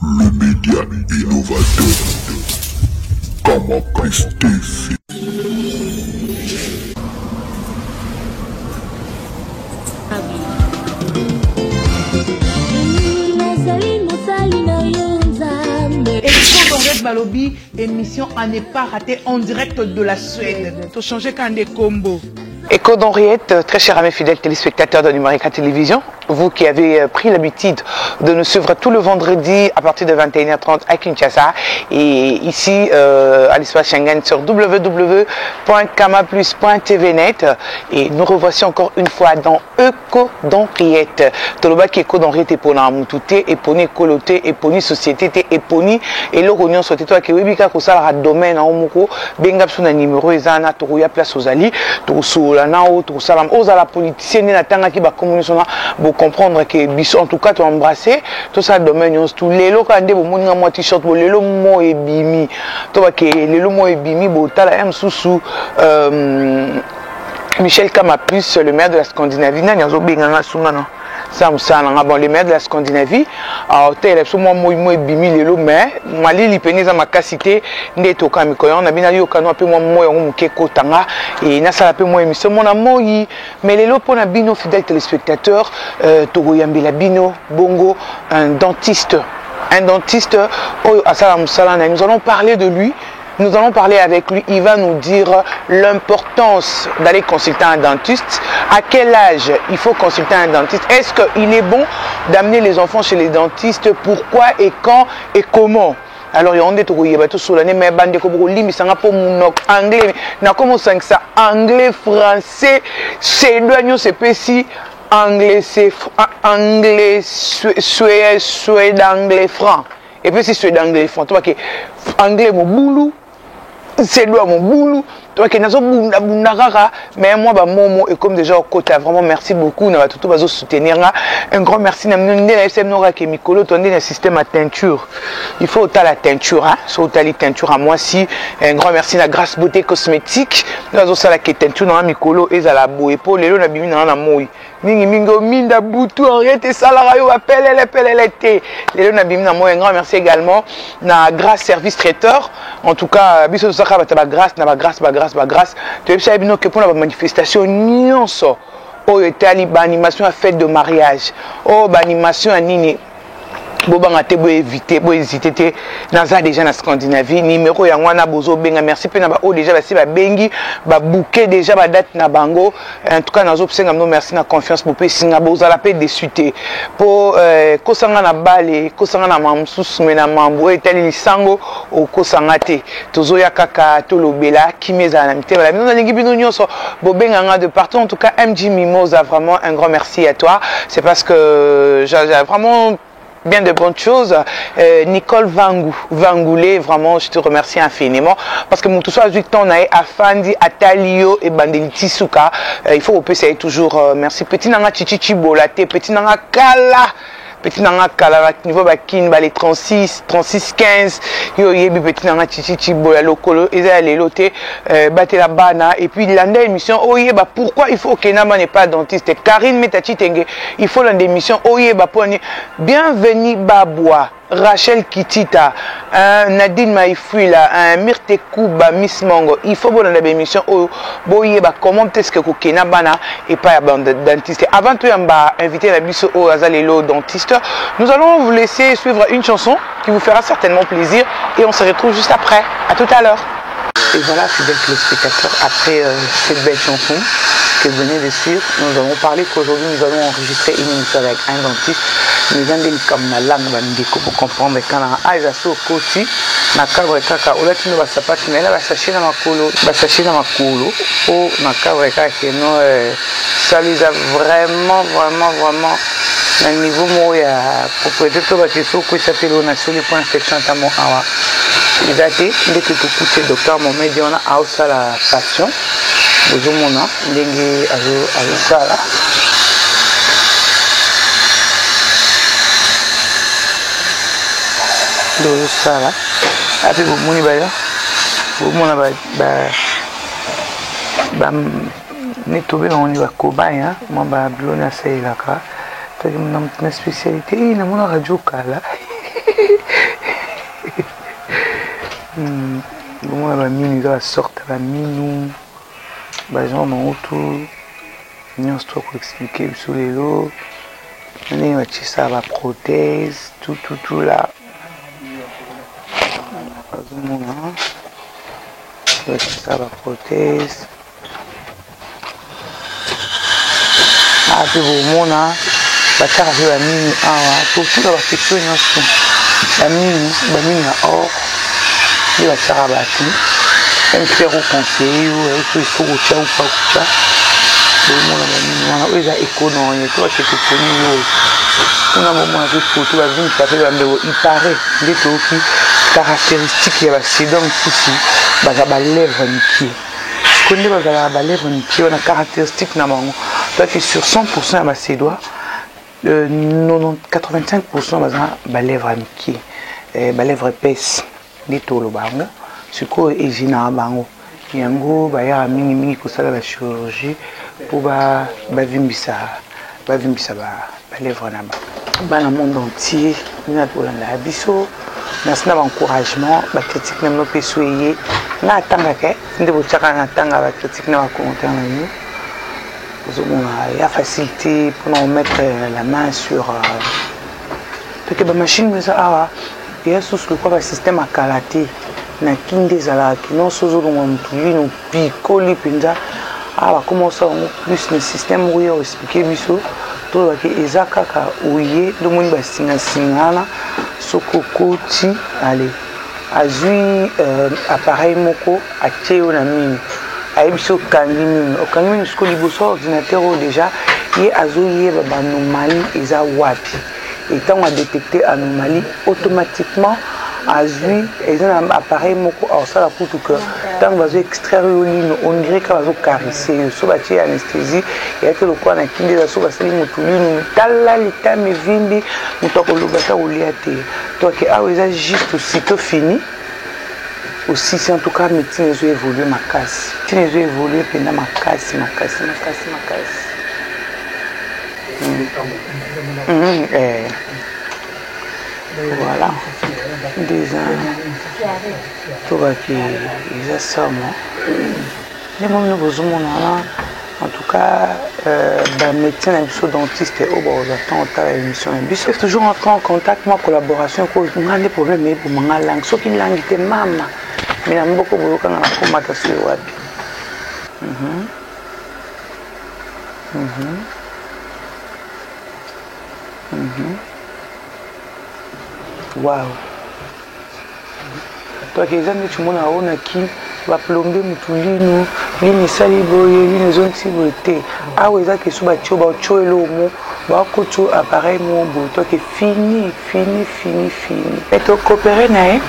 le média innovateur. Kama Plus TV. Balobi, émission à ne pas rater en direct de la Suède. Tout changer quand des combos. Écho d'Henriette, très chers amis fidèles téléspectateurs de Numérica Télévision, vous qui avez pris l'habitude de nous suivre tout le vendredi à partir de 21h30 à Kinshasa et ici à l'espace Schengen sur www.kamaplus.tvnet et nous revoici encore une fois dans Écho d'Henriette. Toloba qui Écho d'Henriette est pour la moutouté, et pour l'écoloté, et pour la société, et pour et le rognon sur toi qui webika ko sala domaine en moko benga suna numéro ezana to ya place aux ali to la nao tout salam aux à la politicienne na tanga ki ba communication pour comprendre que biso en tout cas to embrasser tout ça domaine tout lelo ka nde bo moninga mo t-shirt bo lelo mo ebimi to ba ke lelo mo ebimi bo tala m susu Michel Kama Plus, le maire de la Scandinavie, bon, le maire de la Scandinavie, nous allons parler de lui. Nous allons parler avec lui, il va nous dire l'importance d'aller consulter un dentiste, à quel âge il faut consulter un dentiste, est-ce qu'il est bon d'amener les enfants chez les dentistes, pourquoi et quand et comment. Alors il y a des gens mais bande ko limi sanga po munok anglais na comme ça anglais français c'est douanier c'est petit anglais c'est anglais suède anglais franc et puis si suède anglais franc tu vois que anglais mon boulot c'est lui mon boulot toi qui n'as pas mais moi bah momo et comme déjà au côté vraiment merci beaucoup on va tout va soutenir un grand merci n'a qui Mikolo tourner le système à teinture il faut autant la teinture hein sur autant les teintures à moi si un grand merci la grâce beauté cosmétique nous avons ça la qui teinture dans Mikolo et à la beau épaule les na bimi na moi mingi mingo minda butu Henriette salara yo appelle l'été les na bimi na moi un grand merci également na grâce service traiteur en tout cas biso ça ba grâce na ba grâce tu sais bien que pour la manifestation nyonso o etali ba animation à fête de mariage oh ba animation à nini bobanga te bo éviter bo hésiter te naza déjà na Scandinavie numéro ya ngwana bozo benga merci pe na ba o déjà basi ba bengi ba bouquet déjà ba date na bango en tout cas nazo psenga no merci na confiance pour pe singa boza la pe désuté pour kosanga na bale kosanga na mamsusu mena mambo etali lisango o kosanga te tozo ya kaka to lobela kimeza na mite bala na lingi bino nyonso bo benga nga de partout en tout cas MJ Mimosa vraiment un grand merci à toi c'est parce que j'ai vraiment bien de bonnes choses. Nicole Vangoulé, vraiment, je te remercie infiniment. Parce que mon tout soit 8 ans, Afandi, Atalio et Bandeliti Souka. Il faut essayer toujours. Merci. Petit Nanga Chichichi Bolate, Petit Nanga Kala. Petit nanga kala niveau bakin ba les 36 15 yo yebi petit nanga chichichi bola lokolo eza leloté baté la bana et puis l'année émission oyeba pourquoi il faut que Nama n'est pas dentiste Karine Metachi Tenge il faut l'année émission oyeba poni bienvenue Babwa Rachel Kitita, Nadine Maïfouila, Myrte Kouba, Miss Mongo. Il faut bon dans l'émission où boyeba comment est-ce que Kena Bana et pas dentiste. Avant tout, on va inviter la biso au Azalelo dentiste. Nous allons vous laisser suivre une chanson qui vous fera certainement plaisir et on se retrouve juste après. À tout à l'heure. Et voilà, fidèles téléspectateurs, après cette belle chanson que vous venez de suivre, nous allons parler qu'aujourd'hui nous allons enregistrer une émission avec un dentiste. Nous allons comme la langue pour comprendre quand on a aïsasso côté, na cadre kaka, ou là tu ne vas pas tu n'es là, va chercher dans ma colo, ou na cadre kaka que nous ça les a vraiment un niveau moi propriété de la question que ça fait le sur les points infection notamment awa. Les datés dès que tu écoutes docteur Mohamed on a aussi la passion. Bozomona ndenge azo sala do sala ape bomoni baya bomona ba netobe on va kobaya mo ba blona selaka to na spécialité na mona radio kala Bomona ba minu eza basorte ba minu bagenre nango tout nyonso to koexplike biso lelo ndenge batiesaka baprothèse tout là bazomona batiesaka baprothèse mpe bomona batiaka mpe baminu awa totula basektio nyonso baminu ya or nde batiaka bato mpe koconseille oyo so ifo kotia upa kutia bomona baminu wana oyo eza économie to bakete poni oyo mpona bomona mpe foto bavimisa mpe bambeko ipare nde toyoki caractéristique ya basédan mosusu baza balèvre mikie siko nde bazalaka balèvre mikie wana caractéristique na bango toyaki sur 100% ya basédois 85% baza balèvre mikie balèvre épaisse nde toloba yango sikoyo ezinaka bango yango bayaka mingimingi kosala bachirurgie mpo bavimbisa balèvre na bana monde entier nina tolandaka biso merci na baencouragement bacritique na bino mpe so eye nga atangaka nde botiaka na tanga bacritique na bacommentaire na bino ozomona ya facilité mpona komettre la main sur toke bamachine eza awa eya susu lokwa basystème akala te na kinde ezalaka nyonso ozolonga motu lino pikoli mpenza awa bakoma osala yango plus na système moko ya koexplike biso tolobaki eza kaka oye domoni basingasingana soki okoti ale azwi appareil moko atie yo na mini ayebi so okangi mini siko liboso ya ordinateur oyo déjà ye azoyeba baanomalie eza wapi etango adétecte anomalie automatiquement azwi eza na appareil moko aosala kutu ke ntango bazo extraire yo lino ondire ka bazokarise yo so batie anesthésie eyaki lokola na kindi eza so basali motu lino tala litame evimbi moto akoloba ta kolia te toke awa eza juste aussitôt fini aussi c'est en tout cas médecine ezo évolue makasi médecine ezo évolue mpenda makasi voilà déjà tobaki eza sama nde momino bozomona wana en tout cas bamédecin na biso dentiste oyo baozatan otala émission na biso toujours entrer en contact ma collaboration nga nde problème ebomanga langue soki langue te mama me na mboko boyokanga na komata so wapi wow toki eza nde timona aonaki baplombe motu lino esali boye lino ezonisi boye te awa eza keso batio batio elomo bakotio appareil mo boye toki fini me tokopere na ye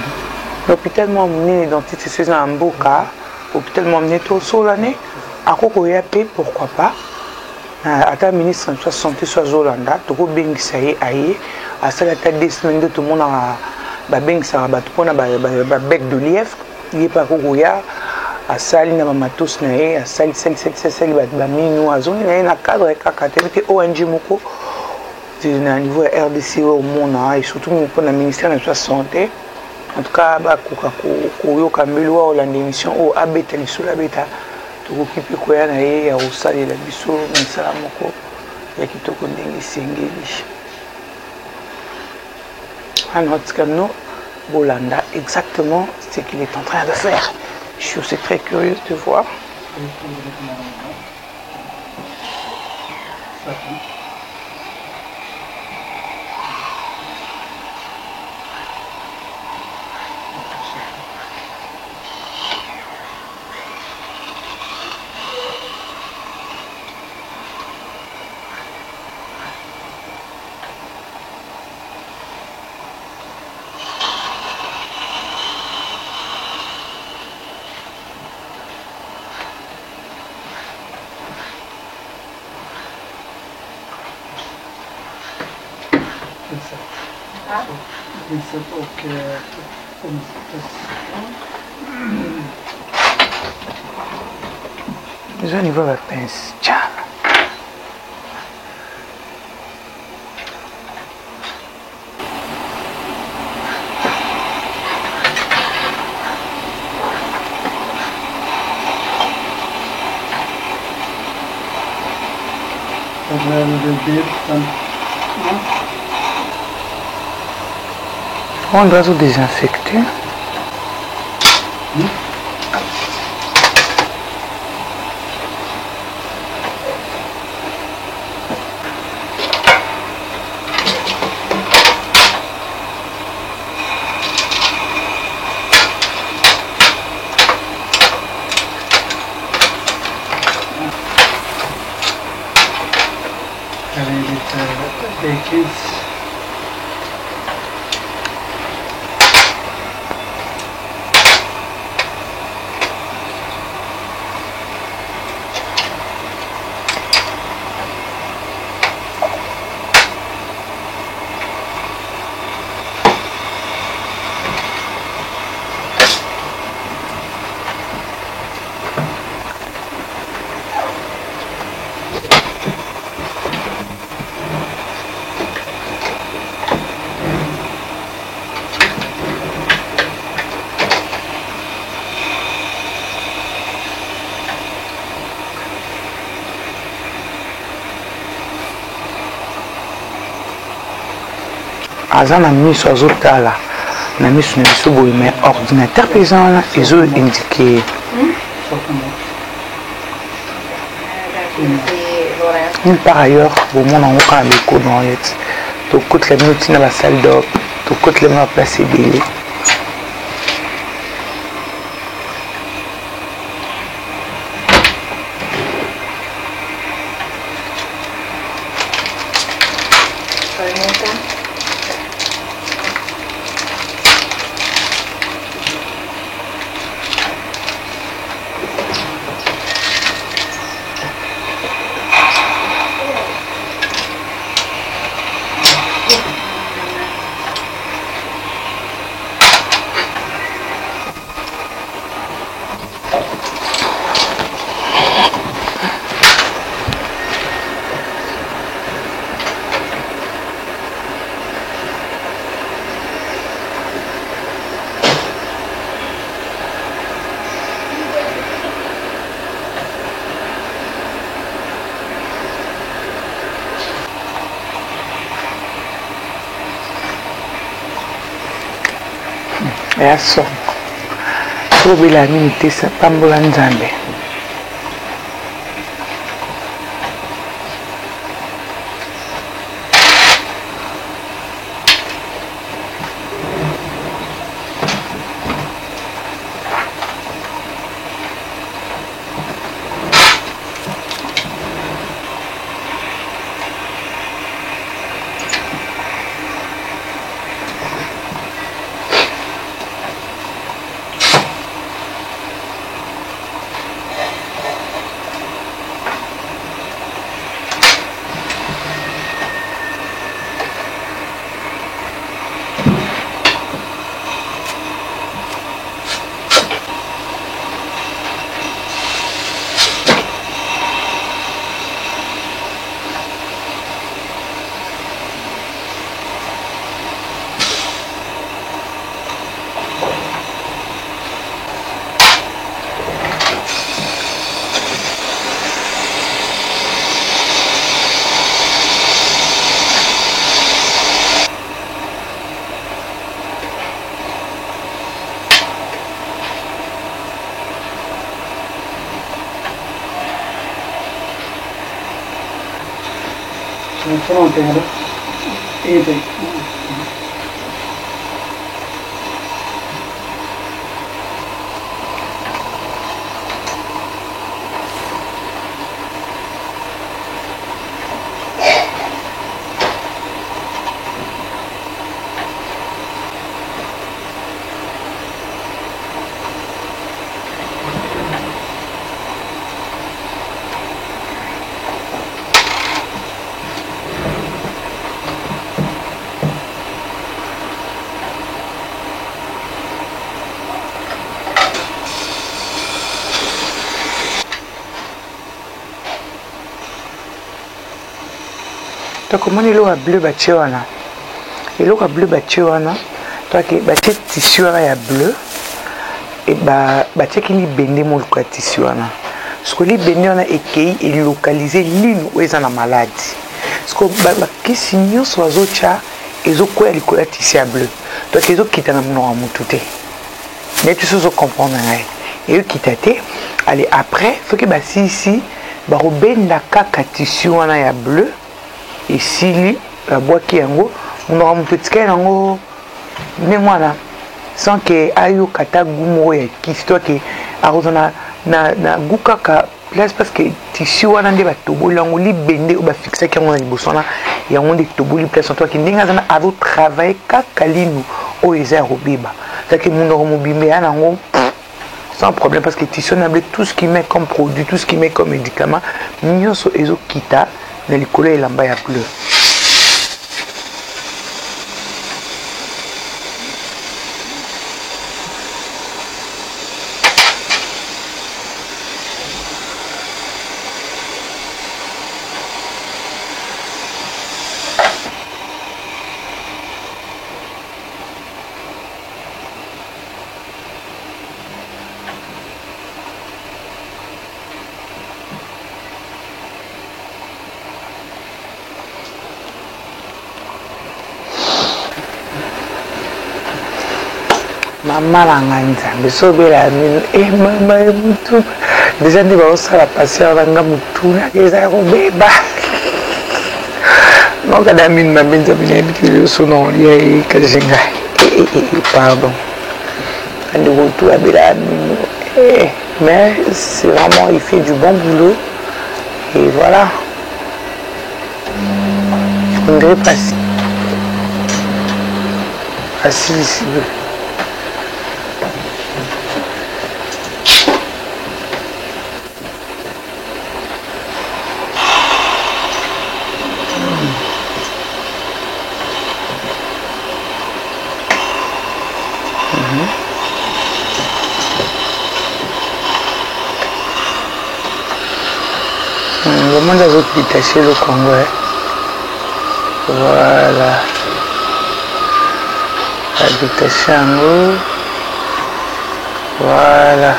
l'hôpital mwa monene dentiste eza na mboka hôpital mwa monene tosola ne akokoya mpe pourquoi pas ata ministre na biso ya santé so azolanda tokobengisa ye aye asali ata 2 semaines nde tomonaka babengisaka bato mpona babec de lièvre ye mpe akokoya asali na bamatos na ye asali baminu azongi na ye na cadre kaka te mpe ONG moko na niveau ya RDC oyo omona et surtout mpona ministère na biso ya santé en tout cas bakoka koyoka mbeli wa olanda émission oyo abeta lisolo abeta tokoki mpe koya na ye ya kosalela biso misala moko ya kitoko ndenge esengeli anotikano bolanda exactement ce qu'il est en train de faire. Je suis aussi très curieuse de voir. Déjà au niveau de la pince, tiens. On doit tout désinfecter. Aza na miso azotala na miso na biso boye mais ordinateur pesant là ezo indiqué nulle part ailleurs au monde en aucun écho dans les to côté les minutes dans la salle d'op to côté les ma place ebele ya son probila nini te sa pambola nzambe fronteira entre comment il a bleu bâtiwana il a bleu bâtiwana toi qui bâti tissu ya bleu et bâti qui ni bende mo le tissu wana Ce que les bénis on a écueilli et localisé l'île où ils en a maladie. Ce que qui signaux soit zocha et zo quoi l'école à tissu bleu. Donc ils ont quitté la mon amour tout est. Mais tu sais comprendre et eux quitté. Allez après faut que bah si ici bah ben la caca tissu on a bleu et si la boîte qui est en haut on aura mon petit qu'elle en haut mais voilà sans que ayo kata gumo ya kisto ke arozana na gukaka place parce que tissu wana nde ba tobolango libende ba fixa ki ngona libosona ya ngonde toboli place toi ki ndinga zana avo travailler kaka linu o eza robiba ça que mon oro mobimbe ya nango sans problème parce que tissu na tout ce qui met comme produit tout ce qui met comme médicament nyonso ezo kita na likolo elamba ya bleu. Maman la nganza, so bela mino, mama mutu, déjà ndi ba osala patient banga mutu na keza ko beba. Non kada min ma benza bina bitu so non lié kajenga. Pardon. Andi mutu abela mino. Mais c'est vraiment il fait du bon boulot et voilà. Il faudrait passer. Assis ici. Le monde a d'autres détaché le Congo. Voilà. La détaché en haut. Voilà.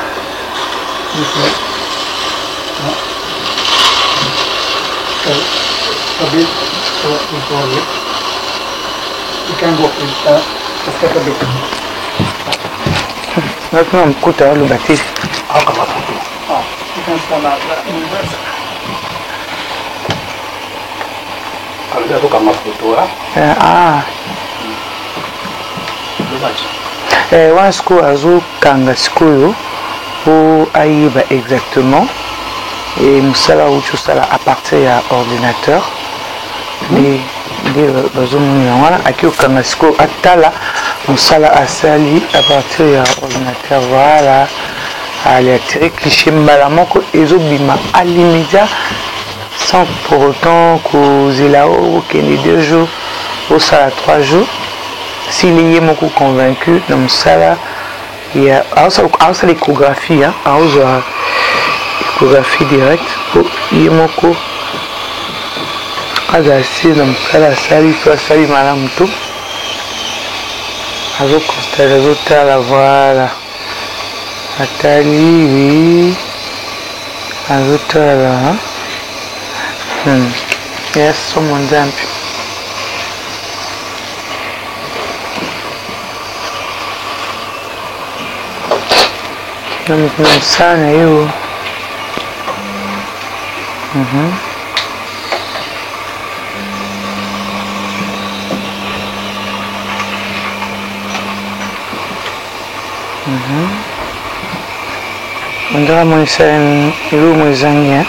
Maintenant, on coûte le bâtiment. Wana sikoyo azokanga sikoyo po ayiba exactement et mosala auti osala à partir ya ordinateur nde bazomoni yango wana aki okanga sikoyo atala mosala asali à partir ya ordinateur voilà ali atire cliché mbala moko ezobima à l'immédiat sans pour autant kozela okende 2 jours osala 3 jours s'il est beaucoup convaincu dans mon sala il y a aussi l'échographie l'échographie directe pour il est beaucoup assis dans mon sala sali soit sali madame tout azo constater résultat la voilà atali oui azo là yes someone jump. Non sana hiyo. Ndio mwisho ile mwezania.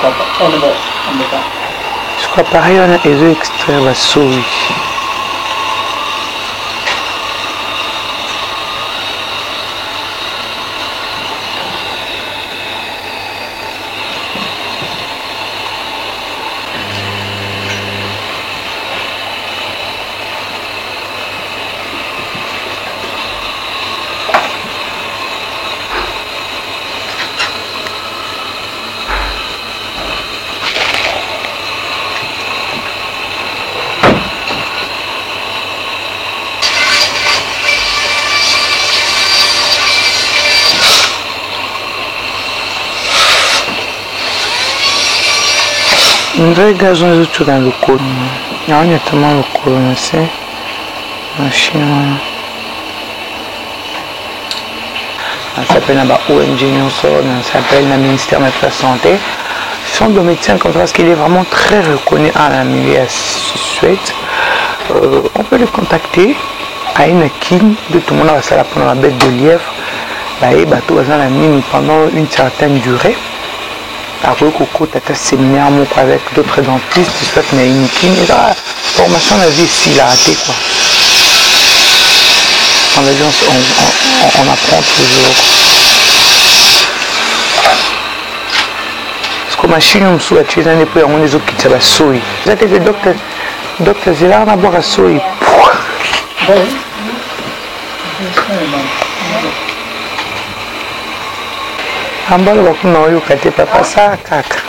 Je crois pareil, on a les extraire la souris. On dirait gazon les autres dans le col. Il y a tellement le col, c'est machine. Ça s'appelle la ONG, ça s'appelle le ministère de la Santé. Ce sont des médecins comme ça parce qu'il est vraiment très reconnu à la milieu Suède. On peut le contacter à une kin de tout le monde va ça prendre la bête de lièvre. Et bateau va la mine pendant une certaine durée. Après, Coco, tu as un séminaire avec d'autres dentistes, tu souhaites une kin. Et la formation, la vie, s'il a raté quoi. En l'agence, on apprend toujours. Parce que machine, on souhaite tu es un peu on les autres qui te soy. Vous êtes le docteur Zélar, on a boire à soy. En bas, le bakuna oyo kate papa ça kaka.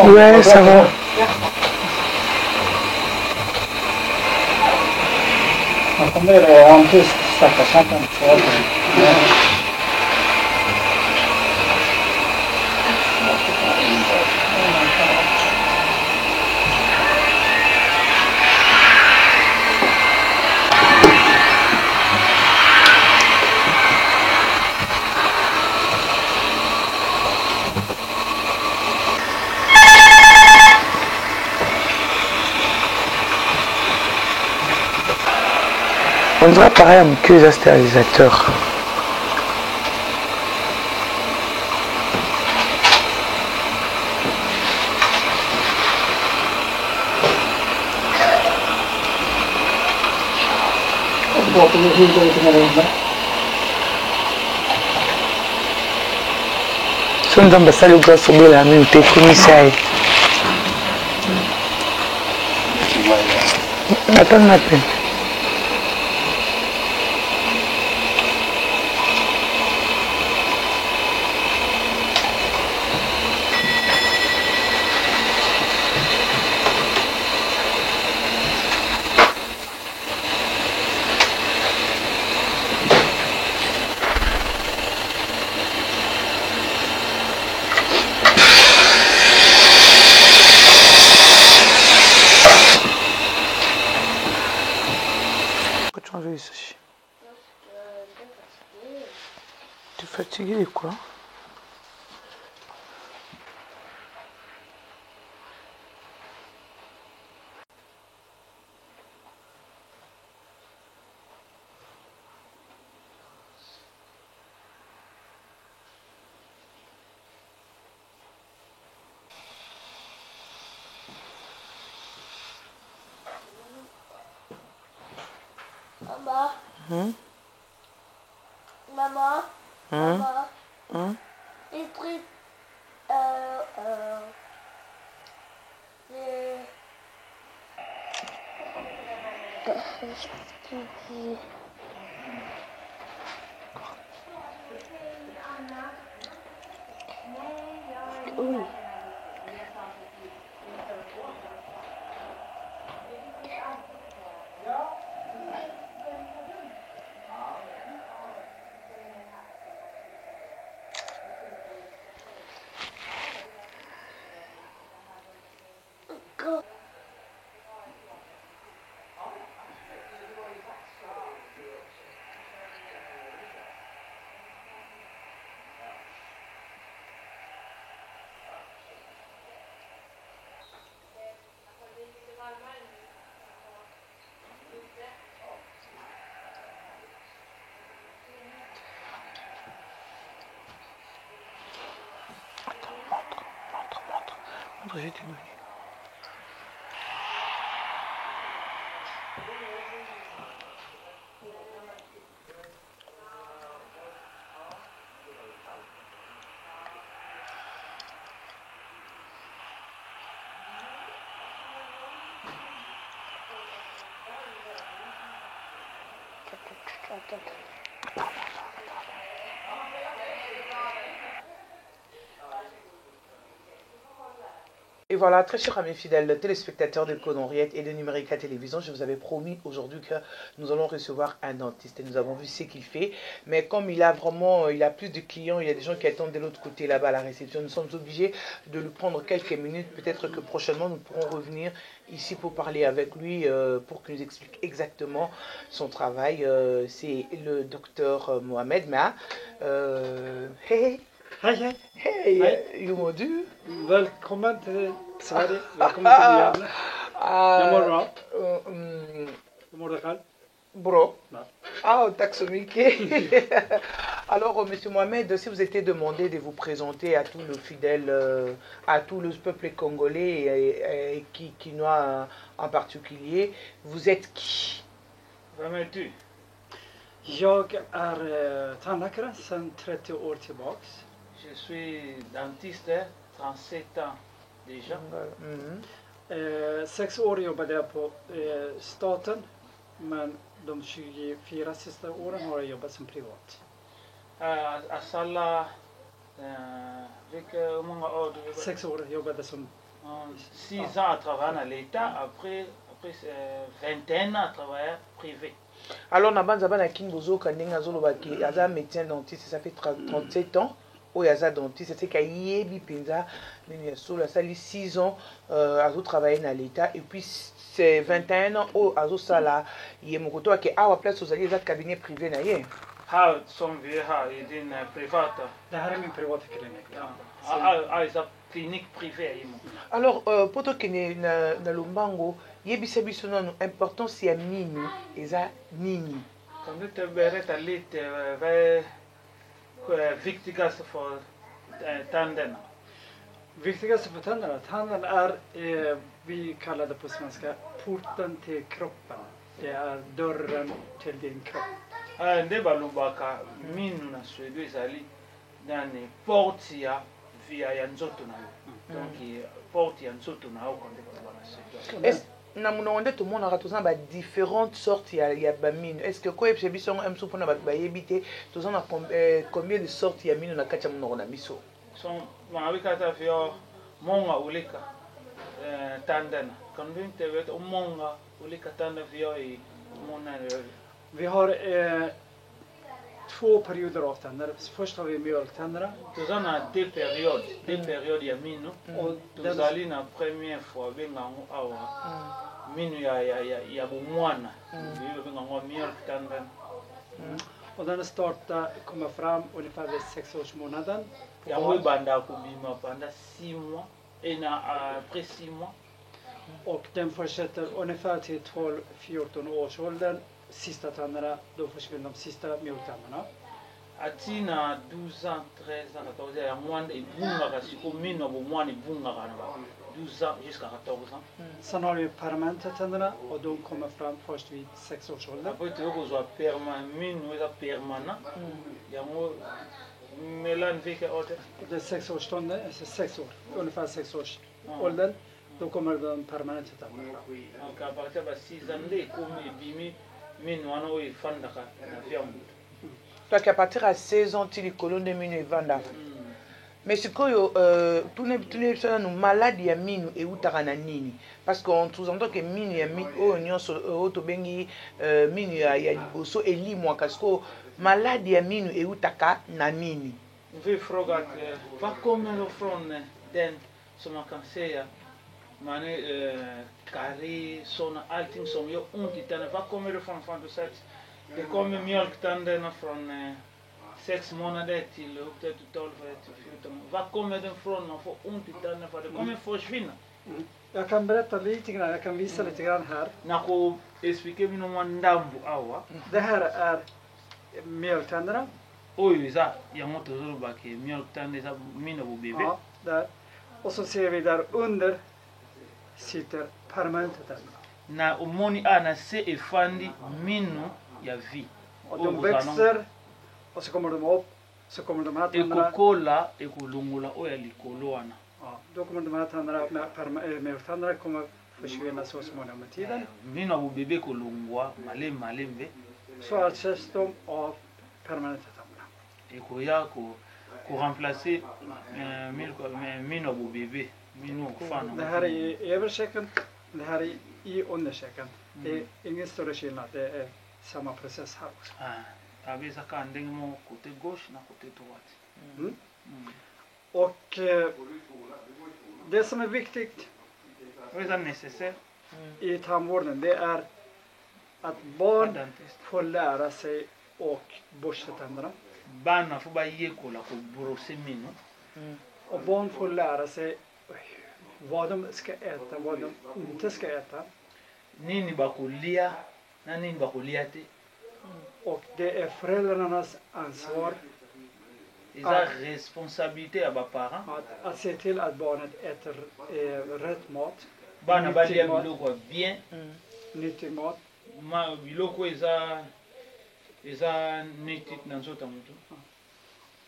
Ouais, ça va. On dirait pareil à muqueuse stérilisateur. Si on a le gras sur la main, tu es commissaire. Attends ma peine. Tu es fatigué quoi? Maman. Maman. Maman. Les trucs. Oui. Et voilà, très chers amis fidèles téléspectateurs de Code Henriette et de Numérica Télévision, je vous avais promis aujourd'hui que nous allons recevoir un dentiste et nous avons vu ce qu'il fait. Mais comme il a plus de clients, il y a des gens qui attendent de l'autre côté là-bas à la réception, nous sommes obligés de lui prendre quelques minutes. Peut-être que prochainement nous pourrons revenir ici pour parler avec lui, pour qu'il nous explique exactement son travail. C'est le docteur Mohamed Ma. Hey! Hej. Hej, hur mår du? Välkommen till Sverige. Välkommen till Gävle. Jag mår bra. Hur mår du själv? Bro. Nej. Ah, tack så mycket. Alors, Monsieur Mohamed, si vous étiez demandé de vous présenter à tout le fidèle, à tout le peuple congolais et quinois en particulier, vous êtes qui? Vem är du? Jag är tandläkare sedan 30 år tillbaks. Je suis dentiste, 37 ans déjà. 6 år jobbade jag på staten, men de 24 sista åren har jag jobbat som privat. À Sala, hur många år du 6 år jobbade som 6 ans à travailler à l'État, après 21 ans à travailler privé. Alors, Nabanza Banakin Bozo Kandinga Zolobaki, Aza médecin dentiste, ça fait 37 ans. Au Yaza dentiste, c'est qu'il y a Yebi Pinza, la salle 6 ans, Azo travailler dans l'État, et puis c'est 21 ans, au Azo Sala, Yemokoto, qui a place aux alliés de cabinet privé. Här som vi har i din privata. Det här är min privata klinik. Alltså klinik privé. Alors, pour toi qui est dans le Mbango, Yebi biso non importance ya nini eza nini. Kan du te berätta lite vad viktigast för tänderna? Viktigaste för tänderna? Tanden är, vi kallar det på svenska, porten till kroppen. Det är dörren till din kropp. Nde balobaka minu na Suède ezali nani porte ya via ya nzoto na yo. Donc porte ya nzoto na yo quand nde balobaka na Suède. Na munonde tout le monde a tous ba différentes sortes ya ba mine. Est-ce que quoi c'est biso am supona ba yebite tous on a combien de sortes ya mine na kacha muno na biso? Son mawikata via monga ulika tandena. Kan du inte vet om många olika tänder vi har i munnen? Vi har 2 perioder av tänder. Först har vi mjölktänderna. Nous on a deux périodes ya minu. Nous allons la première fois benga awa minu ya bomwana. Vi benga ngwa mjölktanden. Och den kommer fram ungefär vid 6-årsmånaden. Ya mo banda kubima pendant 6 mois et après 6 mois. Och den fortsätter ungefär till 12-14 års åldern. Sista tänderna, då försvinner de sista mjölktänderna. Atina 12 ans, 13 ans, 14 ans, il y a moins de bunga, si comme mine ou moins de bunga, 12 ans jusqu'à 14 ans. Sen har vi permanenta tänderna och de kommer fram först vid 6 års ålder. Après tu veux soit permanent, mine ou est permanent. Il y a mo mellan vilka år? Det är 6 års stånd, 6 år, ungefär 6 års åldern. Då kommer de permanenta tänderna. Donc à partir de 6 ans, det kommer bimi mine wana o ifandaka na viambu. Donc à partir à 16 ans, tu les colonnes de mine vanda. Mais ce que tous les personnes nous malades ya mine et utarana nini parce qu'on sous-entend que mine ya mine o nyonso to bengi mine ya liboso eli moi parce que malade ya mine et utaka na nini. Vi frågar vad kommer det från den som man kan säga man kari såna allting som gör ont i tänderna. Vad kommer det från du säger det kommer mjölktänderna från 6 månader till upp till 12 till 14. Vad kommer den från? Man får ont i tänderna för det kommer försvinna. Jag kan berätta lite grann, jag kan visa lite grann här. Nako expliquer mina mandambu awa. Det här är mjölktänderna. Oj, så jag måste roba ke mjölktänderna mina bo bebé. Ja, där. Och så ser vi där under sitter permanenta tänderna. na omoni a na se efandi mino ya vi Och de växer och så kommer de upp. Så kommer de här tänderna. ekokola ekolongola oyo ya likolo wana. Ja, då kommer de här tänderna med tänderna kommer försvinna så småningom med tiden. Mino ya bobebe ekolongwa malembe malembe Så ersätts de av permanenta tänderna. ekoya koremplace mino ya bobebe mino okufana. Det här är i översäken, det här är i undersäken. Det är ingen större skillnad, det är samma process här också. Abezaka ndenge mo côté gauche na côté droite. Mm. Och det som är viktigt Oyo nécessaire i tandvården, det är att barn dentiste. får lära sig och borsta tänderna. Bana fo bayekola ko brosser mino. Och barn får lära sig vad de ska äta, vad de inte ska äta. Nini bakolia na nini bakolia te. Och det är föräldrarnas ansvar Eza responsabilité ya baparent. att se till att barnet äter rätt mat, Bana balia biloko bien. nyttig mat. Biloko eza nyttigt na nzoto ya motu.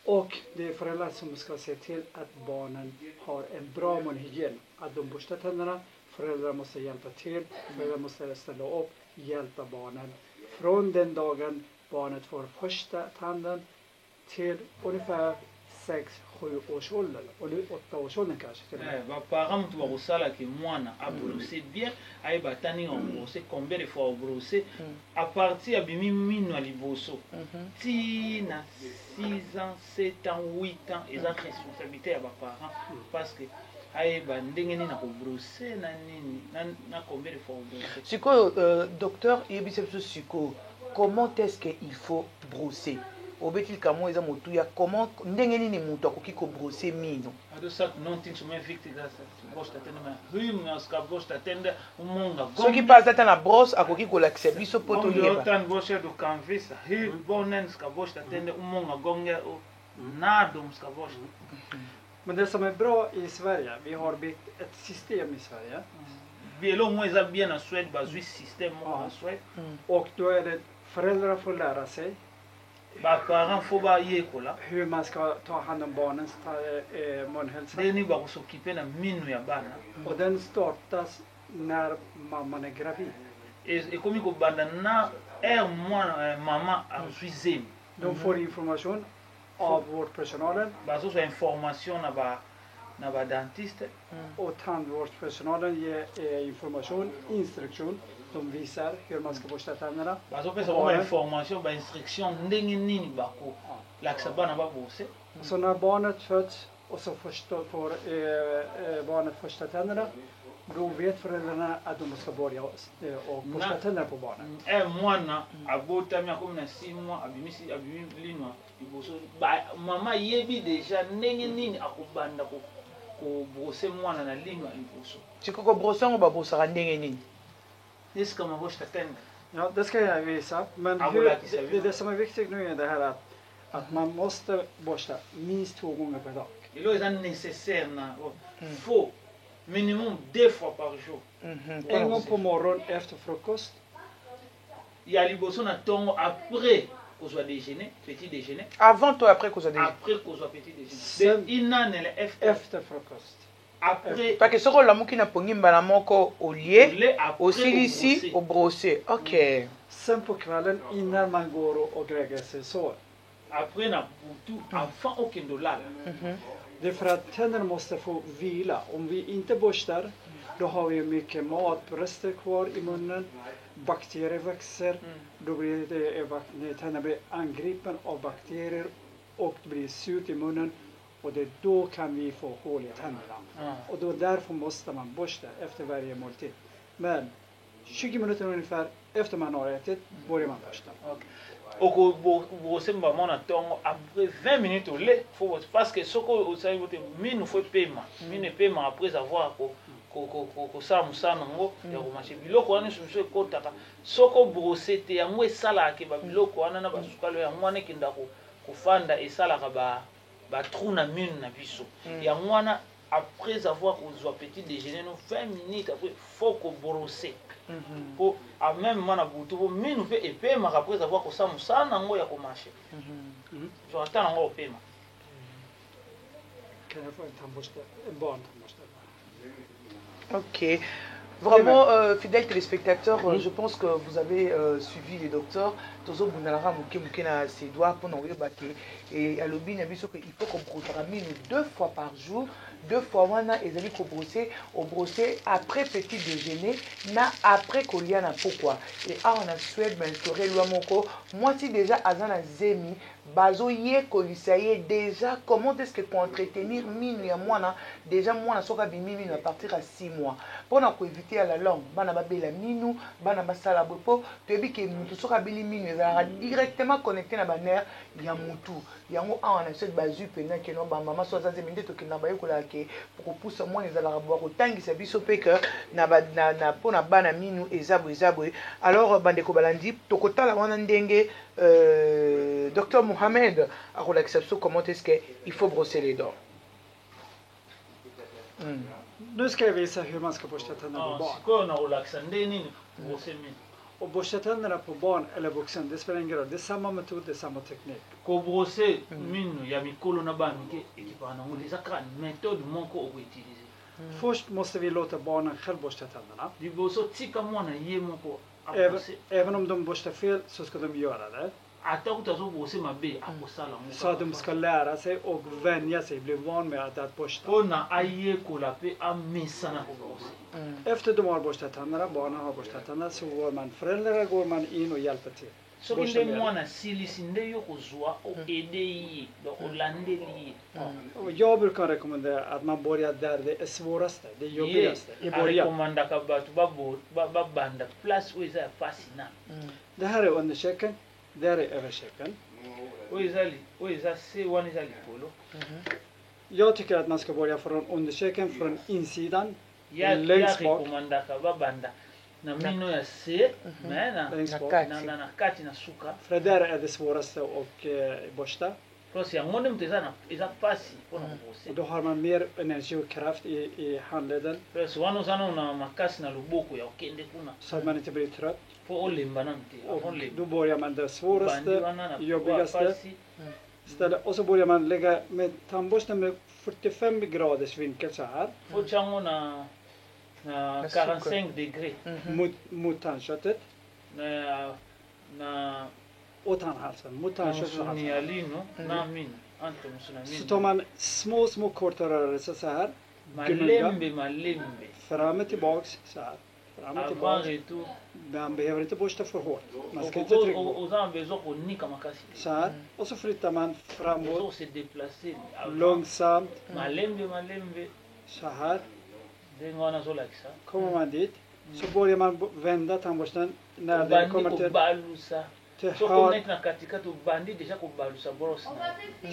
Och det är föräldrar som ska se till att barnen har en bra munhygien. Att de borstar tänderna. Föräldrar måste hjälpa till. Föräldrar måste ställa upp, hjälpa barnen. Från den dagen barnet får första tanden till ungefär 6-7 års ålder. Och nu 8 års ålder kanske till och med. Baparent motu bakosalaki mwana abrose bien ayeba tani obrose combien de fois obrose à partir ya bimi mino ya liboso ti na 6 ans 7 ans 8 ans eza responsabilité ya baparent parce que ayeba ndenge nini akobrose na nini na combien de fois obrose. Sikoyo, docteur, yebisa biso sikoyo, comment est-ce qu'il faut brosser? Obetil kamo eza motuya, comment ndenge nini mutu akoki ko brosser mino? Ado sak non tin suma victime da bosta tende ma hum na ska bosta tende umonga Soki pas ata na brosse akoki ko lakisa biso poto yeba. Tan bosta do canvas bonen ska bosta tende umonga gonga o nadom ska bosta. Men det som är bra i Sverige, vi har byggt ett system i Sverige. Bielo mo eza bien na Suède bazui système mo na Suède. Och då är det föräldrar får lära sig Baparent fo ba yekola hur man ska ta hand om barnens munhälsa. deni ba s'occuper na mino ya bana. Och den startas när mamman är gravid. Ekomi ko banda na mwana mama azui zemi. De får information av vårdpersonalen Bazo so information na ba dentiste. och tandvårdspersonalen ger information, instruktion. De visar hur man ska borsta tänderna. Bazopesa ba information ba instruction ndenge nini bako lakisa bana babose. Så när barnet föds och så får barnet första tänderna, då vet föräldrarna att de ska börja och borsta tänderna på barnet. Mwana abotami akomi na 6 mois abimi linwa liboso mama yebi déjà ndenge nini akobanda ko brosser mwana na linwa liboso. Sikoko brosser ngo ba brosera ndenge nini? Est-ce que ma bosta tende? Ja, det ska jag visa. Men det som är viktigt nu är det här att man måste borsta minst 2 gånger per dag. Et là, c'est nécessaire, faut minimum 2 fois par jour. En gång på morgonen efter frukost. Il y a liboso na tongo après qu'on soit déjeuner, petit déjeuner. Avant ou après qu'on soit déjeuner? Après qu'on soit petit déjeuner. Inane le efter frukost. Après. Parce que ce que la mouki na pongi mbala moko au lié, aussi ici au brosser. Ok. Sen på kvällen innan man går och lägger sig så. Après na butu avant aucun dollar. Det är för att tänderna måste få vila. Om vi inte borstar, då har vi mycket matrester kvar i munnen. Bakterier växer. Då blir tänderna blir angripen av bakterier och det blir surt i munnen. Och det då kan vi få hål i tänderna. Och då därför måste man borsta efter varje måltid. Men 20 minuter ungefär efter man har ätit börjar man borsta. Oko brosser mba mona tongo après 20 minutes au lait faut parce que soko osai bote mine faut paiement mine paiement après avoir ko sala musana ngo ya ko marché biloko wana susu ko taka soko brosser te yango esala ke ba biloko wana na basukalo yango wana kinda ko fanda esala ka ba trou na mine na biso yango wana après avoir causé petit déjeuner, nous 20 minutes après, il faut qu'on brosse. Pour même mana butu pour minu fait épée mais après avoir causé ça nango ya komarché. Je attends nango paiement. Ok. Vraiment, fidèles téléspectateurs, je pense que vous avez suivi les docteurs. Tozo Bundalara Mouké na ses doigts pour nous rebattre. Et à l'obin, il faut qu'on brosse 2 fois par jour. 2 fois, on a brosser au brosser après petit déjeuner, na après Koliana. Pourquoi? Et on a Suède, mais moi, si déjà, Azana Zemi, Bazo Ye Kolisaye, déjà, comment est-ce que pour entretenir minu ya moi, déjà, moi, na soka bimimi à partir à 6 mois. Pour nous éviter à la langue, bana babela minu, bana basala bopo, tu as que mutu soka bili minu, directement connecté na baner, ya mutu. Yango on a cette bazu pena que non, maman soit ça, c'est minute que n'a pas eu pour pousser moi les alabos autant que ça biso pe que na pour na bana minu ezabwe. Alors bandeko balandi tokota la wana ndenge docteur Mohamed a relaxation comment est-ce que il faut brosser les dents. Nu ska jag visa hur man ska borsta tänderna på barn. Ska na relaxa ndeni brosser min. Och borsta tänderna på barn eller vuxen, det spelar ingen roll. Det är samma metod, det är samma teknik. Ko brosser minu ya mikolo na ba mike ekipana ngo les akran méthode moko o utiliser. Först måste vi låta barnen själv borsta tänderna. Di boso tika mwana ye moko. Även om de borstar fel så ska de göra det. Så att de ska lära sig och vänja sig, bli van med att borsta. Efter de har borstat tänderna, barnen har borstat tänderna, så går man, föräldrar går man in och hjälper till. Jag brukar rekommendera att man börjar där det är svåraste, det jobbigaste i början. Det här är underkäken, det här är överkäken. Jag tycker att man ska börja från underkäken, från insidan, längst bak. Längst bak. För där är det svåraste att borsta. Och då har man mer energi och kraft i handleden. Så att man inte blir trött. Och då börjar man det svåraste, jobbigaste stället. Och så börjar man lägga med tandborsten med 45 graders vinkel så här. 45 degrés. Mot tandköttet. Och tandhalsen. Mot tandköttet och halsen. Så tar man små korta rörelser så här. Fram och tillbaks så här. Fram och tillbaks. Man behöver inte borsta för hårt. Man ska inte trycka så här. Och så flyttar man framåt. Långsamt. Så här. Kommer man dit. Så börjar man vända tandborsten. När det kommer till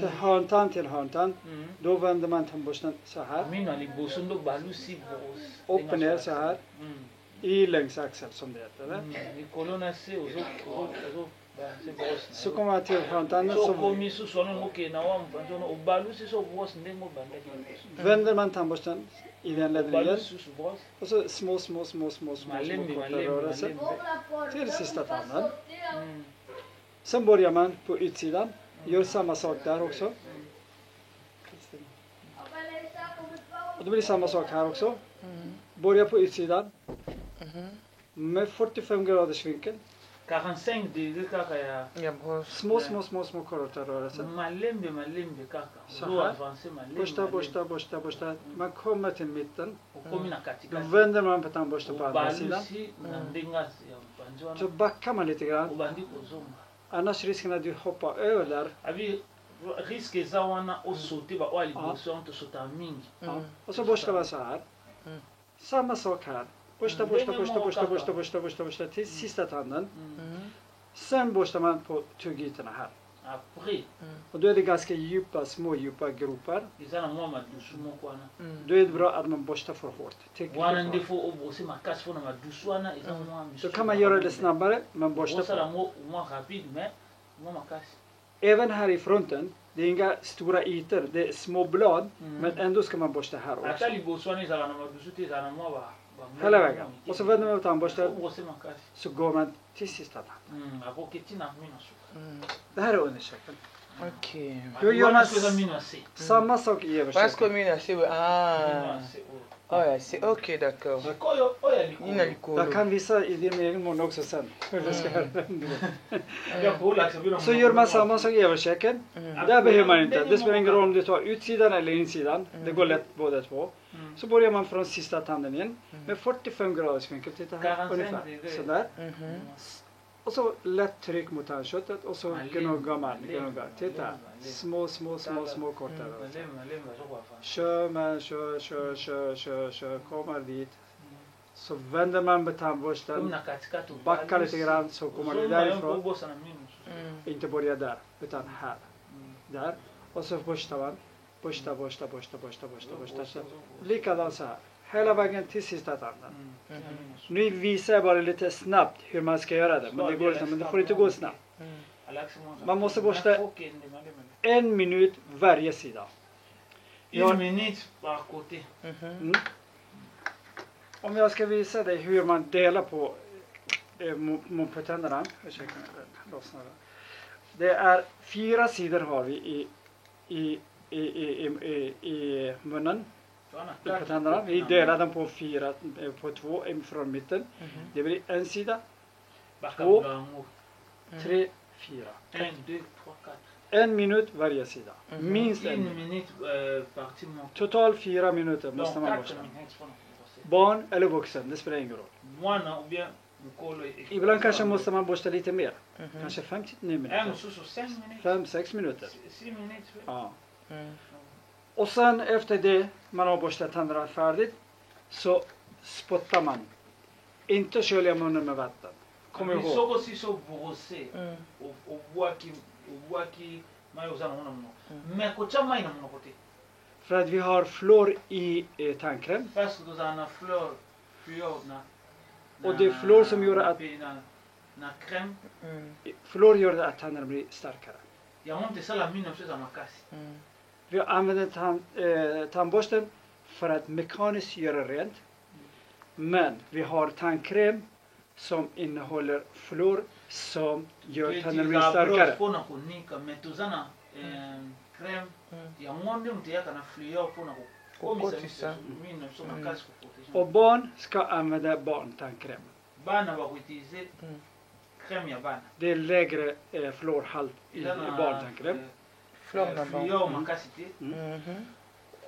hörntand till hörntand. Då vänder man tandborsten så här. Upp och ner så här. I längs axel som det heter. Så kommer man till hörntanden. Vänder man tandborsten i den ledningen. Och så små korta rörelser. Till sista tanden. Sen börjar man på utsidan. Gör samma sak där också. Och det blir samma sak här också. Börja på utsidan. Med 45 graders vinkel. 45 degrés kaka ya. Små korta rörelser. Så här. Borsta. Man kommer till mitten. Då vänder man på tandborsten på andra sidan. Så backar man lite grann. Annars risken att du hoppar över där. Och så borstar man så här. Samma sak här. Borsta till sista tanden. Sen borstar man på tuggytorna här. Och då är det ganska små djupa gropar. Då är det bra att man borstar för hårt. Då kan man göra det snabbare, man borstar på. Även här i fronten Det är inga stora ytor, det är små blad. Men ändå ska man borsta här också. Atali boswani za na madusuti za na mwa ba. Hela vägen. Och så vänder man ut tandborsten. Så går man till sista tanden. Apoketina mina su. Det här är underkäken. Ok. Hur gör man mina se. samma sak i Parce que överkäken? mina c'est ah. Oh ja, c'est ok d'accord. Koyo oya Nina liko. likolo. Jag kan visa i din egen mun också sen. Hur det ska göra. Jag bola så vill Så gör man samma sak i överkäken. Där behöver man inte. Det spelar ingen roll om du tar utsidan eller insidan. Det går lätt båda två. Så börjar man från sista tanden in. Med 45 graders vinkel. Titta här. Ungefär. Sådär. Och så lätt tryck mot tandköttet. Och så gnuggar man. Titta. Små korta rörelser. Kör. Kommer dit. Så vänder man med tandborsten. Backar lite grann så kommer det därifrån. Inte börja där, utan här. Där. Och så borstar man. Borsta. Så likadant så här. Hela vägen till sista tanden. Nu visar jag bara lite snabbt hur man ska göra det. Men det går inte, men det får inte gå snabbt. Man måste borsta 1 minut varje sida. En minut par côté. Om jag ska visa dig hur man delar på tänderna. Det är 4 sidor har vi i munnen. På tänderna. Vi delar dem på 2 från mitten. Det blir en sida. 2, 3, 4. 1, 2, 3, 4. 1 minut varje sida. Minst 1 minut par timon. Total 4 minuter måste man borsta. Barn eller vuxen, det spelar ingen roll. Ibland kanske måste man borsta lite mer. Kanske 5-9 minuter. 5-6 minuter. Ja. Och sen efter det, man har borstat tänderna färdigt, så spottar man. Inte skölja munnen med vatten. Kom ihåg. För att vi har fluor i tandkräm. Och det är fluor som gör att fluor gör att tänderna blir starkare. Vi använder tandborsten för att mekaniskt göra rent. Men vi har tandkräm som innehåller fluor som gör tänderna blir starkare. Och barn ska använda barntandkräm. Det är lägre fluorhalt i barntandkräm.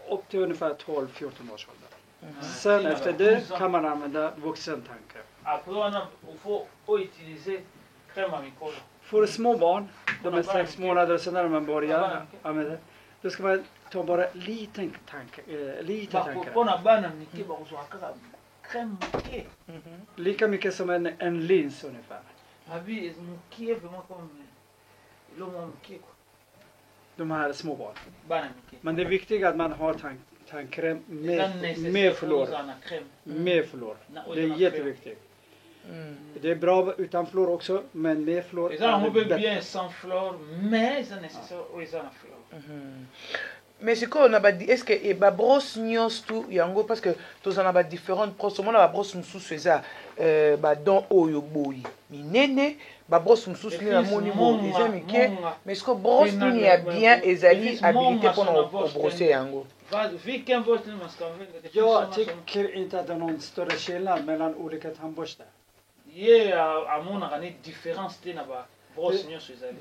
Upp till ungefär 12-14 års ålder. Sen efter det kan man använda vuxentandkräm. För små barn, de är 6 månader sedan när man börjar använda, då ska man ta bara liten tandkräm. Lika mycket som en lins ungefär. De här små barn. Men det är viktigt att man har tandkräm med fluor. Med fluor. Det är jätteviktigt. Det är bra utan fluor också, men med fluor. Mais c'est quoi on a est-ce que ba brosse nyos tout yango parce que tous on a ba différentes brosses on a ba brosse mususu ça ba don oyo boyi minene ba brosse mususu ni amoni mo déjà mike mais est-ce que brosse ni a bien ezali habilité pour brosser yango. Jag tycker inte att det är någon större skillnad mellan olika tandborstar.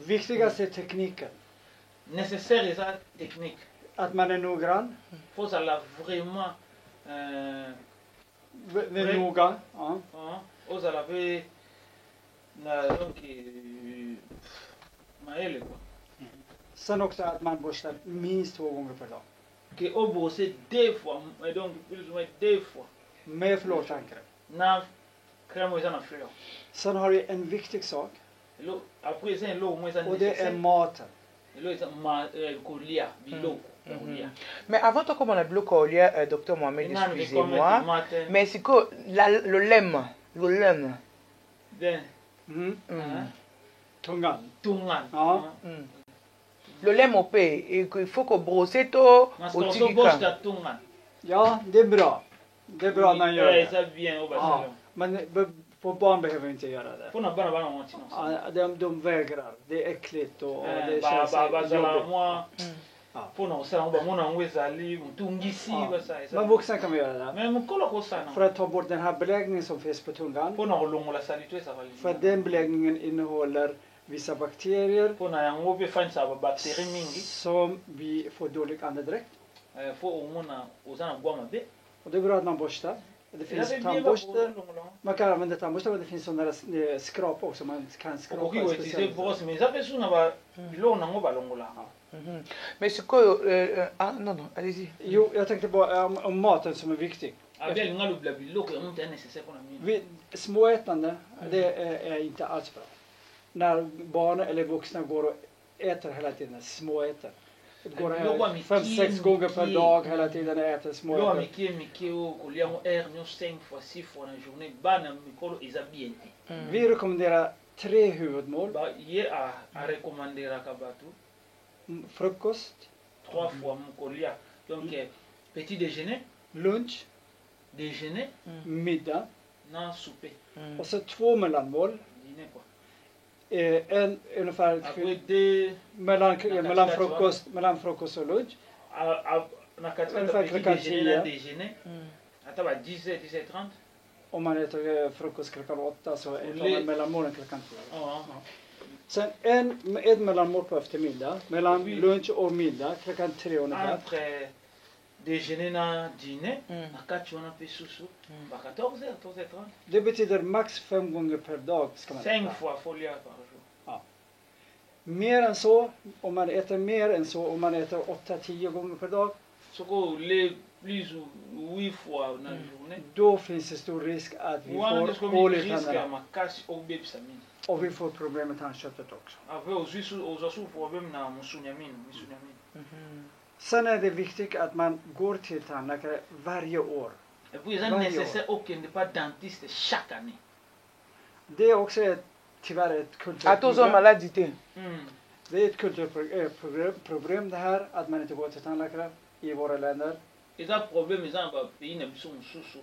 Viktigast är tekniken. Nécessaire är teknik. Att man är noggrann. Faut alla vraiment noga. Ja. Och alla vi na donc maele quoi. Sen också att man borstar minst 2 gånger per dag. Que au bosser 2 fois et donc plus ou moins 2 fois. Med fluortandkräm. Na crème och såna fluor. Sen har vi en viktig sak. Après c'est l'eau moins ça. Och det är maten. L'eau est colia, l'eau. Mais avant toi comme on a bloqué docteur Mohamed, excusez-moi, mais c'est que le lem. Tungan. Tungan. Ja. le lait mopé et qu'il faut que brosser tout Mas au quand on tigika. bosse ta tunga. Ja, det är bra. Det är bra när man gör Ja, det. ça bien au Ja, Barcelone. men på barn behöver inte göra det. Pour na bana bana wanti non. Ja, de vägrar. Det är äckligt och det Ba känns ba ba zala jobbigt. moi. Ah. Pour na osala ba mona ngwezali mutungisi Ja. ba sa. Men vuxna kan vi göra det. Mais mukolo ko sana. För att ta bort den här beläggningen som finns på tungan. Pour na longola salitwe ça va. För att den beläggningen innehåller vissa bakterier Pour na yango be fan sa ba bactérie mingi. som vi får dålig andedräkt. Faut omona ozana gwa mabe. Och det är bra att man borstar. Det finns tandborste. Man kan använda tandborste men det finns sådana där skrapa också. Man kan skrapa Okoki ko tise brosse mais ça fait suna ba bilo nango ba longola. Mais c'est quoi ah non non, allez-y. Jo, jag tänkte bara om maten som är viktig. Abel ngalu bla bilo ko monte nécessaire pour na min. Småätande, det är inte alls bra. När barn eller vuxna går och äter hela tiden, småäter. Det går 5-6 gånger per dag hela tiden och äter Lo småäter. miki o kolia mo nyo 5 fois 6 fois na journée bana mikolo eza bien. Vi rekommenderar 3 huvudmål. Ba ye a recommander ka batu Frukost, 3 fois mo kolia. Donc petit déjeuner, lunch, déjeuner, middag. na souper. Och så 2 mellanmål. Dîner quoi. En ungefär Après deux mellan frukost och lunch. na kati Ungefär petit klockan déjeuner na 10. déjeuner. Ata ba 10h 10h30. Om man äter frukost klockan 8 så äter man mellanmålen klockan 10. Ja. Sen ett mellanmål på eftermiddag. Mellan lunch och middag klockan 3 ungefär. Après déjeuner na dîner, na kati wana pe susu. Ba 14h 14h30. Det betyder max 5 gånger per dag ska man 5 äta. fois folia par jour. Mer än så, om man äter mer än så, om man äter 8-10 gånger per dag, Soko les plus ou 8 fois na journée. då finns det stor risk att vi Wana får sko hål mi i risque tänderna. makasi o bebisa mini. Och vi får problem med tandköttet också. Après ozasu problem na musunya mini, misunya mini. Sen är det viktigt att man går till tandläkare varje år. Et puis c'est Varje nécessaire aucun pas dentiste chaque année. Det är också tyvärr ett Att aux kulturproblem. maladie. Det är ett kulturproblem det här, att man inte går till tandläkare i våra länder. Et ça problème ils ont ba pays na biso mususu.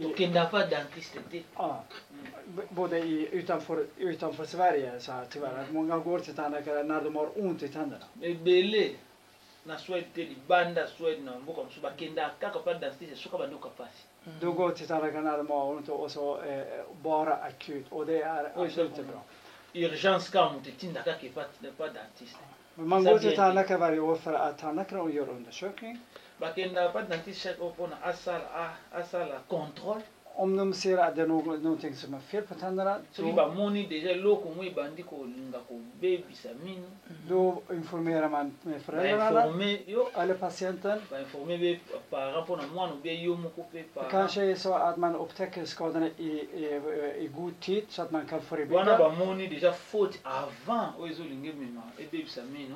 Tokenda pas dentiste te. Ja, både utanför Sverige så här tyvärr. Att många går till tandläkare när de har ont i tänderna. Ebele na Suède te libanda Suède na mboka musu bakenda kaka pas dentiste soka bandoka pasi. Då går till tandläkaren när de har ont och så bara akut. Och det är absolut inte bra. Urgence ka mutu tinda kaka pas dentiste. Men man går till tandläkare varje år för att tandläkaren gör undersökning. Bakenda pas dentiste chaque fois pour na asala contrôle. Om de ser att det är någonting som är fel på tänderna, soki bamoni déjà eloko mo ebandi kolinga kobebisa mino då informerar man med föräldrarna bainforme yo eller patienten. bainforme be parent mpona mwana obe yo moko mpe Det parent kanske är så att man upptäcker skadorna i god tid så att man kan wana förebygga. bamoni déjà faute avant oyo ezolinga emema ebebisa mino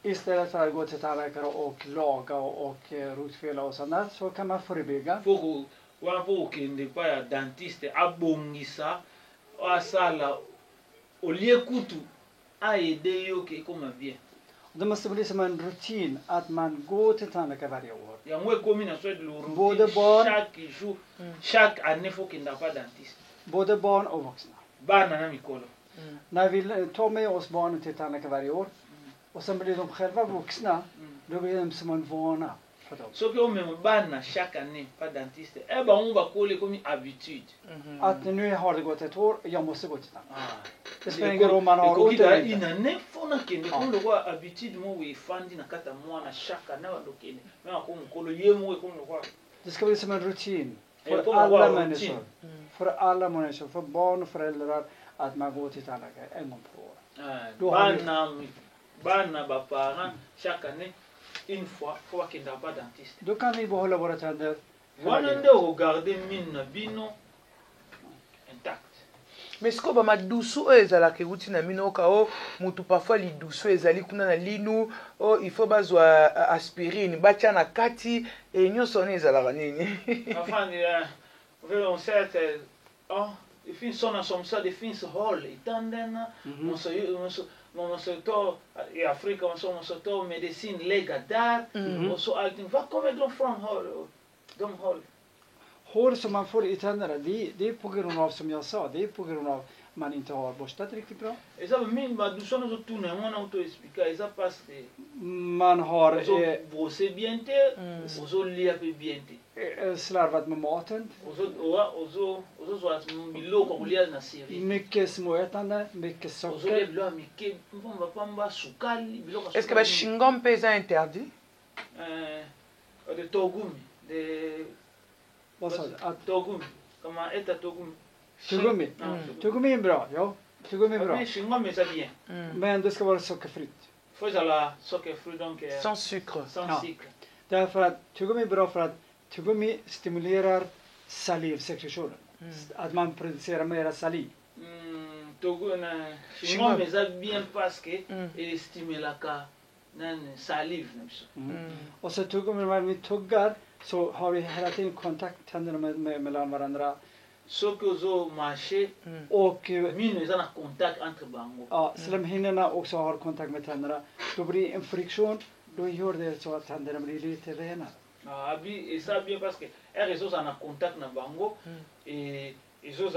Istället för att gå till tandläkare och laga och rotfela och sånt där, så kan man förebygga. foko wana mpo kokende epai ya dentiste abongisa asala olie kutu aede yo ke ekoma bien. Det måste bli som en rutin att man går till tandläkare varje år. yango ekomi na Suède Både barn- chaque jour chaque année fo okenda pa dentiste Både barn och vuxna. bana na mikolo. När vi tar med oss barnen till tandläkare varje år och sen blir de själva vuxna, då blir de som en vana för dem. soki omema bana chaque année pa dentiste bango bakoli ekomi habitude. Att nu har det gått ett år, jag måste gå till tandläkare. Ah. Det spelar ingen roll om man har ont ekokita eller inte. inane fo nakende komi lokwa habitude moko efandi na kati ya mwana chaque année bandokende me ako mokolo ye moko ekomi lokwa Det ska bli som en rutin för Det kommer alla vara människor. rutin. För alla människor, för barn och föräldrar, att man går till tandläkare en gång per år. Då har vi- bana baparent chaque année une fois fo bakendaka pa dentiste Då kan vi behålla våra tänder. hela wana livet. nde ogarde mine na bino intact. Mais sikoyo bamadusu oyo ezalaka euti na mino oka o motu parfois lidusu ezali kuna na linu o il faut bazwa aspirine batia na kati e nyonso wana ezalaka nini Enfin, on sait, det finns sådana som sa det finns hål i tänderna. måste ta i Afrika så måste ta medicin, lägga där och så allting. Var kommer de från? De har Hår som man får i tänderna, det är på grund av, som jag sa, det är på grund av man inte har borstat riktigt bra. Esa min ba du sono tu ne mona auto explica esa parce que Man har você biente, oso lia pe biente. Slarvat med maten. Oso så as miloko lia na siri. Mycket småätande, mycket Oso socker. le blo mike pamba pamba sukali biloko. Est-ce que le chewing-gum peut être interdit? De togumi, de Vad sa du? Att togumi. Kan man äta togumi? tuggummi. Tuggummi är bra, ja. Tuggummi är bra. Men chewing-gum är så bien. Men det ska vara sockerfritt. Faut alla sockerfri donc Sans sucre. sans Ja. sucre. Därför att tuggummi är bra för att tuggummi stimulerar salivsekretionen. Att man producerar mera saliv. Chewing-gum est ça bien parce que il stimule den saliv också. Och så tuggummi, när vi tuggar så har vi hela tiden kontakt tänderna mellan varandra. Så que zo marché Och min är en kontakt entre bango. ja, slemhinnorna också har kontakt med tänderna. Då blir en friktion, då gör det så att tänderna blir lite renare. Abi et ça bien parce que er zo en contact na bango et zo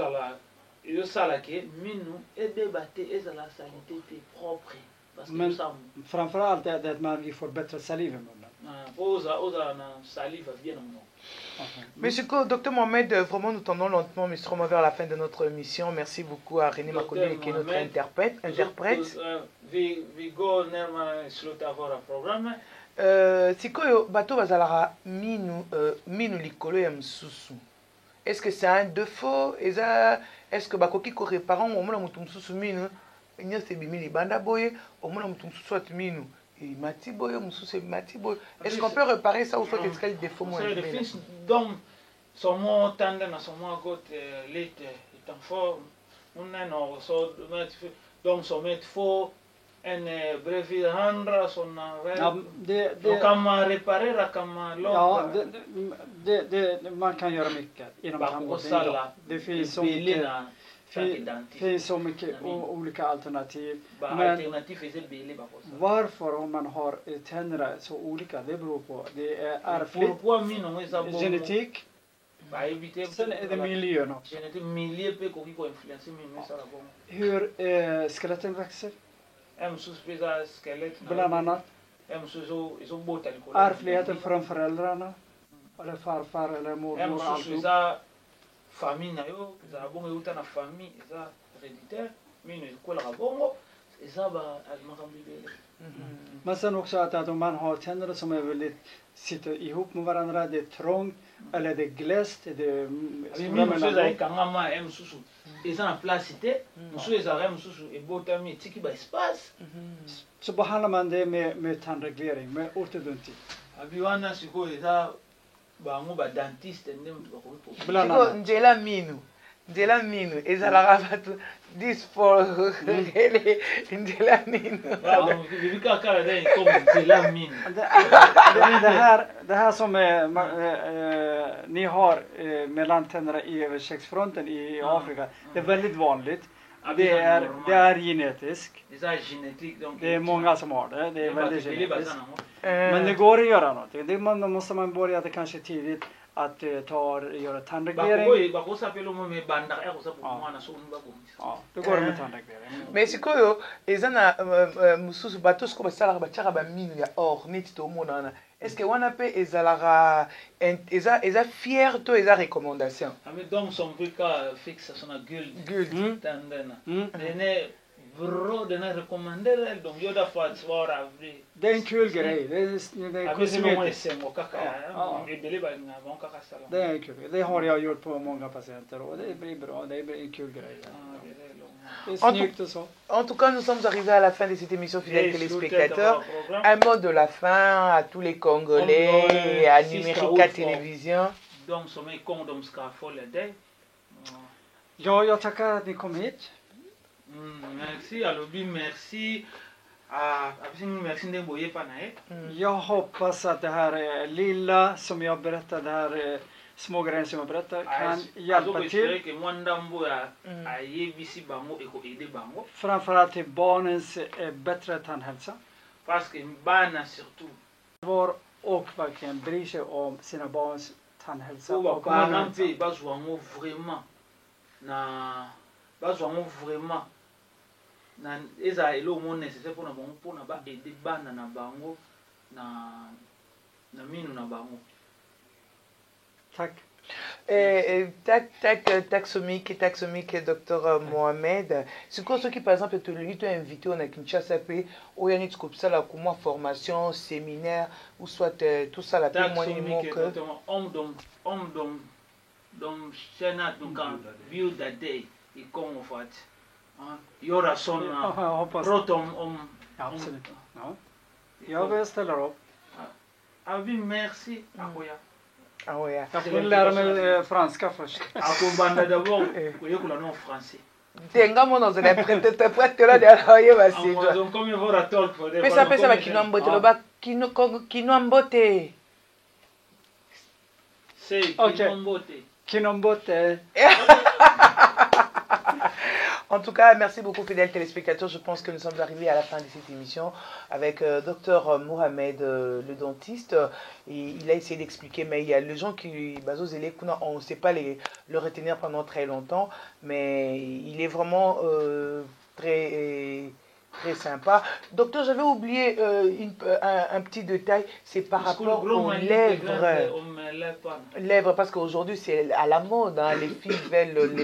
sala que minu et débatté et la sanité propre parce que Men ça framförallt är det att vi får bättre saliv i munnen. osa na salive bien non. Monsieur Dr Mohamed, vraiment nous tendons lentement mais sûrement vers la fin de notre émission. Merci beaucoup à René Makoli qui est notre interprète. Vi go nerma sluta vora programme. Sikoyo bato bazalaka minu likolo ya msusu. Est-ce que c'est un défaut? Est-ce que bakoki ko réparer omona mutu msusu minu nyose bimi libanda boye omona mutu msusu at minu mati boye msusu mati boye. Est-ce qu'on peut réparer ça ou soit est-ce qu'il y a des défauts moins élevés? Donc somo tanda na somo got late itan fo unano so donc so met fo en brevi handra såna Ja, då kan man reparera, kan man ja, man kan göra mycket inom tandvården. Det finns så mycket olika alternativ. Men varför om man har tänderna så olika, det beror på. Det är ärftligt, genetik. Sen är det miljön också. Hur skeletten växer. Bland annat. Ärftligheten från föräldrarna. Eller farfar eller mormor. Famille na yo za bongo uta na famille za héréditaire mino ikola bongo eza ba almakambilele. Men sen också att om man har tänder som är väldigt sitter ihop med varandra, det är trångt eller det är gläst, det är stora mellan kangama em susu eza na placité musu eza rem susu e botami tiki ba espace. Så behandlar man det med tandreglering, med ortodonti. Abiwana siko eza bango ba dentiste ndem Siko njela minu ezalaka bato this for really njela minu. Vilka kallar det som njela minu? Det här som ni har mellan tänderna i överkäksfronten i Afrika, det är väldigt vanligt. Det är genetiskt. Det är många som har det. Det är väldigt genetiskt. Men det går att göra någonting. Då måste man börja det kanske tidigt att göra tandreglering. Ja, då går det med tandreglering. Mais sikoyo ezana mususu bato sko basala bachara ba minu ya or neti to monana. Est-ce que wana pe ezalaka eza fier to eza recommandation? Donc son cas fixe son guld tandena. Dene bro dene recommander donc yoda fat svara avri. Det är en kul grej. Det är kosmetiskt. Det är kul. Det har jag gjort på många patienter och det blir bra. Det blir en kul grej. En tout cas, nous sommes arrivés à la fin de cette émission, fidèles téléspectateurs. Un mot de la fin à tous les Congolais et à Numérica Télévision. Donc, som är kondom ska följa dig. Ja, jag tackar att ni kom hit. Merci, Alobi, merci. Merci Ndemboye Panae. Jag hoppas att det här lilla som jag berättade här små grejer som jag berättar kan Alltså hjälpa på till. que mwandambo a ye visi bango eko ede bango Framförallt till barnens bättre tandhälsa. parce que bana surtout Var och verkligen bryr sig om sina barns tandhälsa. so Och bakoma barnen. nampe bazwango vraiment na bazwango vraiment na eza elo mo nécessaire pour na bango pour na ba aider bana na bango na minu na bango. Tack. Taxomique, docteur Mohamed. C'est quoi ce qui, par exemple, te invité on a Kinshasa, ou il y a une comment formation, séminaire, ou soit tout ça, la Taxomique, homme dom tjänar att de kan bjuda dig i Kongo för att göra sådana Jag hoppas. brott om Ja, absolut. Ja. Jag vill ställa upp. Avi merci akoya Ah ouais. Jag får lära mig franska först. akobanda d'abord koyekola no français Tenga mon dans la prête là derrière va si. donc comme il va talk for them Pesa va kinombote lo ba kinombote. c'est Ok. kinombote Kinombote. En tout cas, merci beaucoup, fidèles téléspectateurs. Je pense que nous sommes arrivés à la fin de cette émission avec Dr Mohamed, le dentiste. Et il a essayé d'expliquer, mais il y a les gens qui, on ne sait pas le retenir pendant très longtemps, mais il est vraiment très sympa. Docteur, j'avais oublié un petit détail, c'est par rapport aux lèvres. Lèvres, parce qu'aujourd'hui c'est à la mode, hein, les filles veulent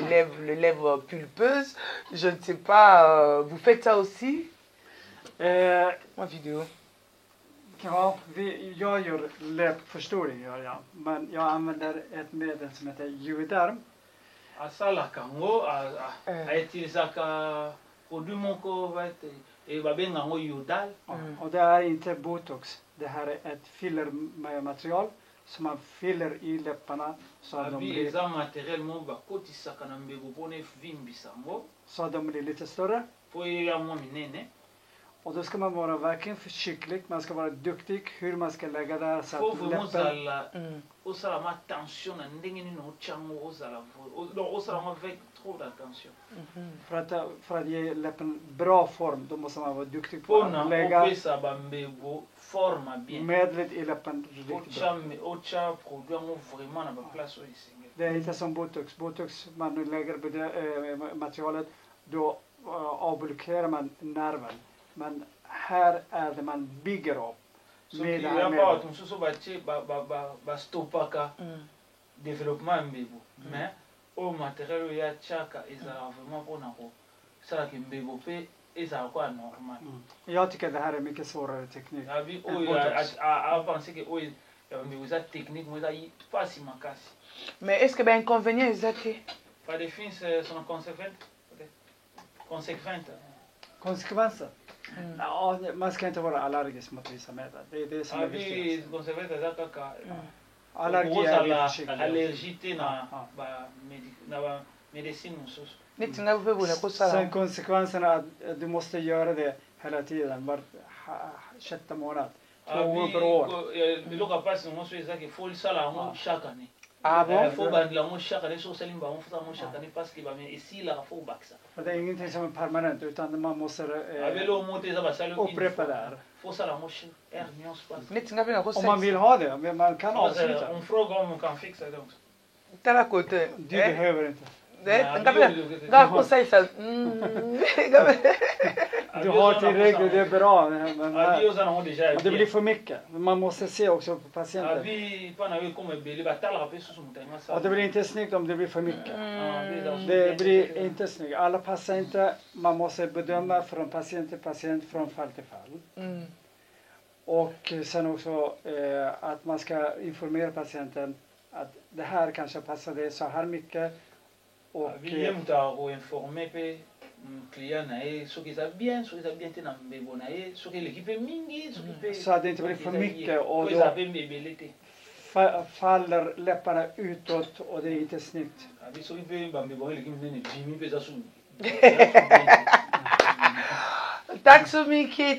les lèvres pulpeuses. Je ne sais pas, vous faites ça aussi? En vidéo. Ja, jag gör läppförstoring, men jag använder ett medel som heter Juvederm. asalaka ngo aetilisaka produit moko babenga ngo Yudal. Och det är inte botox. Det här är ett fillermaterial som man fyller i läpparna så att de abi eza materiel mo bakotisaka na mbego mpona evimbisa ngo så att de blir lite större. po eya mwa minene. Och då ska man vara verkligen försiktig. Man ska vara duktig hur man ska lägga där så Fo att vraiment läppen... osala ma attention na ndenge nini otyango ozala osala ma avec trop d'attention För att ge läppen bra form, då måste man vara duktig på mpona att lägga opesa bambego forma bien medlet i läppen riktigt bra. otya produit yango vraiment na baplace oyo esengeli. Det är inte som botox. Botox, man lägger materialet, då avblockerar man nerven. Men här är det man bygger upp. soki ya mpa bato mosusu batie bastopaka développement ya mbebo mais oyo materiel oyo yatiaka ezalaka vraiment mpona kosalaka mbebo mpe ezala kwa normal. Jag tycker det här är mycket svårare teknik. abi än oyo botox. apense ke oyo ya bambebo eza technique mo eza mpasi makasi. Mais est-ce que ben inconvénient exact? Par des fins sont conséquentes. Konsekvenser? Ja, man ska inte vara allergisk mot vissa medel. Det är det som är Abi viktigt. conséquentes eza kaka Allergi är vi okozala försiktiga. allergie te na bamedicine mosusu. Netinga vous pouvez vous Sen konsekvenserna att du måste göra det hela tiden, var sjätte månad. 2 gånger per år. biloko apasi nango so eza ke fo lisala yango chaque année. Ah bon? Fo bandela yango chaque année so osali bango fosala yango chaque année parce que esilaka fo obakisa. För det är ingenting som är permanent, utan man måste abelo mo te eza basali upprepa det här. fo osala yango air nyonso pasi. Netinga pe na Om man vill ha det, men man kan avsluta. On frågar om on kan fixa det också. T'as la côté. Du behöver inte. Nga conseil ça. Du har tillräckligt, det är bra. Men Abi oza nango déjà det blir för mycket. Man måste se också på patienten. abi mpona yo ekoma ebele batalaka mpe susu moto alinga Och det blir inte snyggt om det blir för mycket. sala. Det blir inte snyggt. Alla patienter, man måste bedöma från patient till patient, från fall till fall. Och sen också att man ska informera patienten att det här kanske passar dig så här mycket. Och abi ye moto akoinforme mpe client na ye soki eza bien te na mbebo na ye soki eleki mpe mingi soki mpe så att det inte blir för mycket och po eza då mpe ebele te. faller läpparna utåt och det är inte snyggt. Abi soki mpe bambebo eleki minene bimi mpe eza su Taxomiki,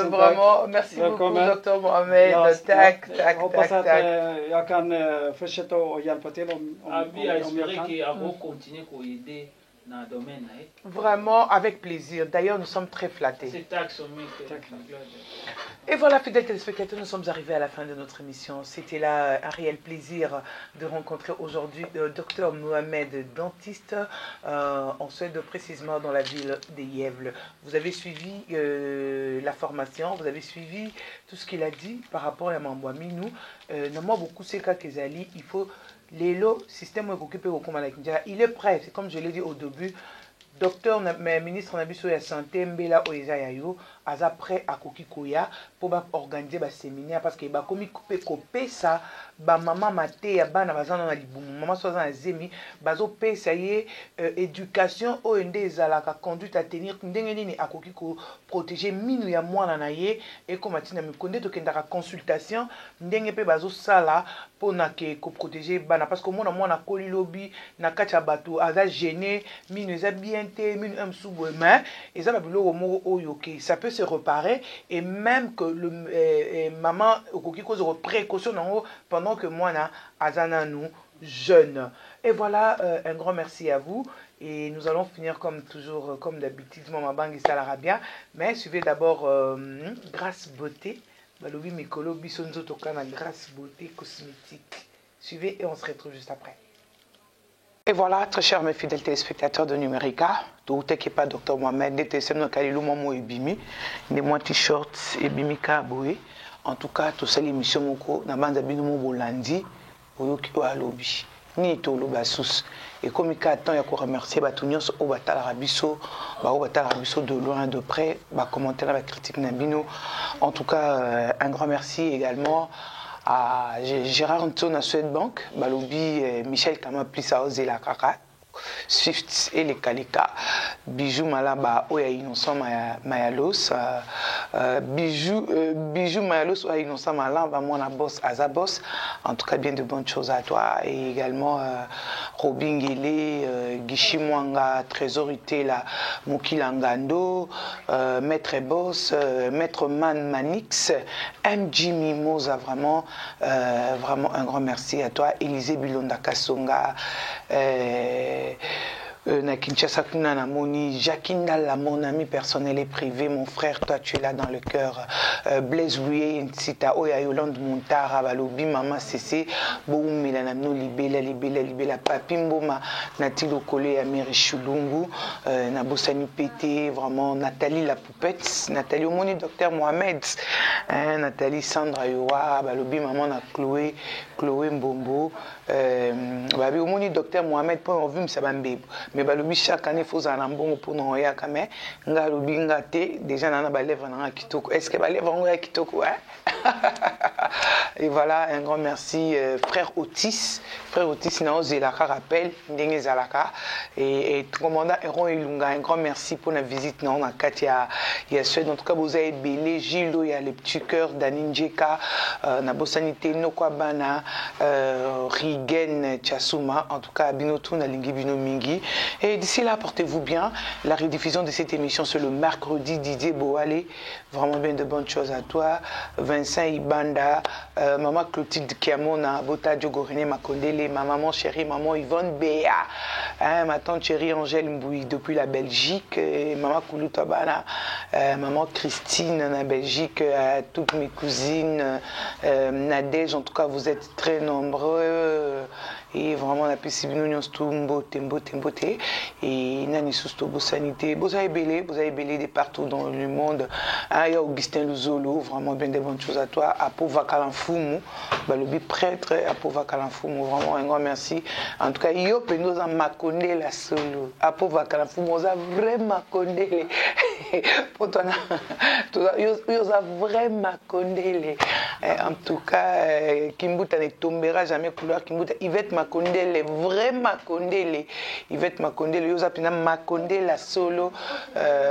vraiment. Merci beaucoup, Dr. Mohamed. Tack. Hoppas att jag kan fortsätta och hjälpa till om jag kan. Vraiment, avec plaisir. D'ailleurs, nous sommes très flattés. Et voilà, fidèles téléspectateurs, nous sommes arrivés à la fin de notre émission. C'était là un réel plaisir de rencontrer aujourd'hui le Dr Mohamed, dentiste, en Suède, précisément dans la ville de Gävle. Vous avez suivi la formation, vous avez suivi tout ce qu'il a dit par rapport à Mambouami. Nous, nous beaucoup c'est qu'Kezali, il faut l'élo système il est prêt, c'est comme je l'ai dit au début. Docteur, ministre de la Santé, Mbela Oezayayo, aza prêt à Kokikoya pour organiser un séminaire parce que ba komi kopé ça, ba maman maté ya bana bazana na libumu, maman soit na zemi, bazo pe ça y éducation OND ezalaka conduite à tenir ndenge nini akokiko protéger minu ya mwana na ye et comme atina mikonde to kendaka consultation ndenge pe bazo sala pona ke ko protéger bana parce que mwana koli lobi na kacha bato aza gêné minu eza bien té minu amsubo mais eza ba biloko moko oyo ke ça peut se réparer et même que le maman okoki cause précaution pendant que moi na azana nous jeunes. Et voilà, un grand merci à vous. Et nous allons finir comme toujours, comme d'habitude, Maman Bang et Salara bien. Mais suivez d'abord Grâce Beauté. Balobi Mikolo Bisonzo Tokana Grâce Beauté Cosmétique. Suivez et on se retrouve juste après. Et voilà, très chers mes fidèles téléspectateurs de Numérica, tout n'est pas Dr Mohamed, DTSM no Kalilou Momo et Bimi, des moins t-shirts et Bimika Boé. En tout cas, tout ça l'émission Moko, na bande abino mo bolandi, oyoki o alobi, ni to lo basus. Et comme il y a temps, il y a remercier Batunios au Batal Arabiso, de loin, de près, commenter la critique Nabino. En tout cas, un grand merci également à Gérard Anton à Swedbank, Balobi, Michel Kama Plissa Ozela Kaka, Swift et les Kalika, Bijou Malaba Oya Innocent Mayalos, Bijou Mayalos Oya Innocent Malaba, moi la boss Azabos. En tout cas, bien de bonnes choses à toi. Et également Robin Guélé, Gishi Mwanga, Trésorité la Mukilangando, Maître Boss, Maître Man Manix, MJ Mimosa, vraiment un grand merci à toi. Élisée Bilonda Kasonga, na Kinshasa kuna na moni Jacquinda la mon ami personnel et privé, mon frère, toi tu es là dans le cœur. Blaise Louye Nsita Oya Yolande Montara Balobi Mama Cessé Boumela na no libela papi Mboma Natilo Kole Amiri Chulungu na Bossani Pété, vraiment Nathalie la poupette, Nathalie Omoni Docteur Mohamed, Nathalie Sandra Yoa Balobi Maman na Chloé Mbombo, Babi Omoni Docteur Mohamed pour envie Msabambe. Mais balobi chaque année faut en ambongo pour non ya kame nga lobi ngate déjà nana ba lèvre na kitoko, est-ce que ba lèvre nga kitoko hein? Et voilà, un grand merci frère Otis na Ozelaka rappel ndenge zalaka et commandant Eron Ilunga, un grand merci pour la visite non na Katia ya Suède. En tout cas vous avez belé Gildo ya les petits cœurs d'Aninjeka na Bosanité Nokwabana Rigen Chasuma, en tout cas Binotu na lingi bino mingi. Et d'ici là, portez-vous bien. La rediffusion de cette émission, c'est le mercredi. Didier Boale, vraiment bien de bonnes choses à toi. Vincent Ibanda, maman Clotilde Kiamona, Bota Diogorine Makondele, ma maman chérie, maman Yvonne Béa, ma tante chérie Angèle Mbouy depuis la Belgique, et maman Kouloutabana, maman Christine en Belgique, toutes mes cousines, Nadège, en tout cas, vous êtes très nombreux. Et vraiment la possibilité tembote et nani susto sanité vous avez belé de partout dans le monde. Il y a Augustin Luzolo, vraiment bien de bonnes choses à toi. Apova Kalanfumu, balobi prêtre Apova Kalanfumu, vraiment un grand merci. En tout cas yo penoza makonde la solo Apova Kalanfumu oza vraiment kondele pour toi yo vraiment kondele En tout cas, Kimbuta ne tombera jamais couloir Kimbuta. Yvette Makondele, vrai Makondele. Yvette Makondele, yoza pina Makondela solo.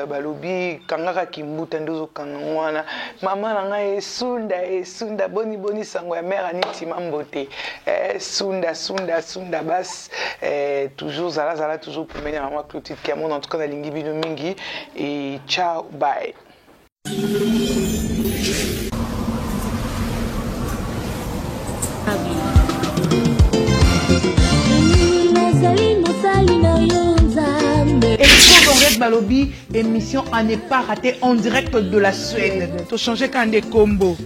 Balobi, kangaka Kimbuta ndozo kangwana. Maman nanga sunda, boni sango ya mère aniti mambote. Sunda bas. Toujours zala toujours pour mener maman Clotilde Kiamon. En tout cas, na lingi bino mingi. Et ciao, bye. Balobi, émission à ne pas rater en direct de la Suède. Tout changer quand des combos.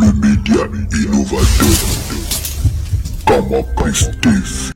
Le média innovateur. Comme Christ.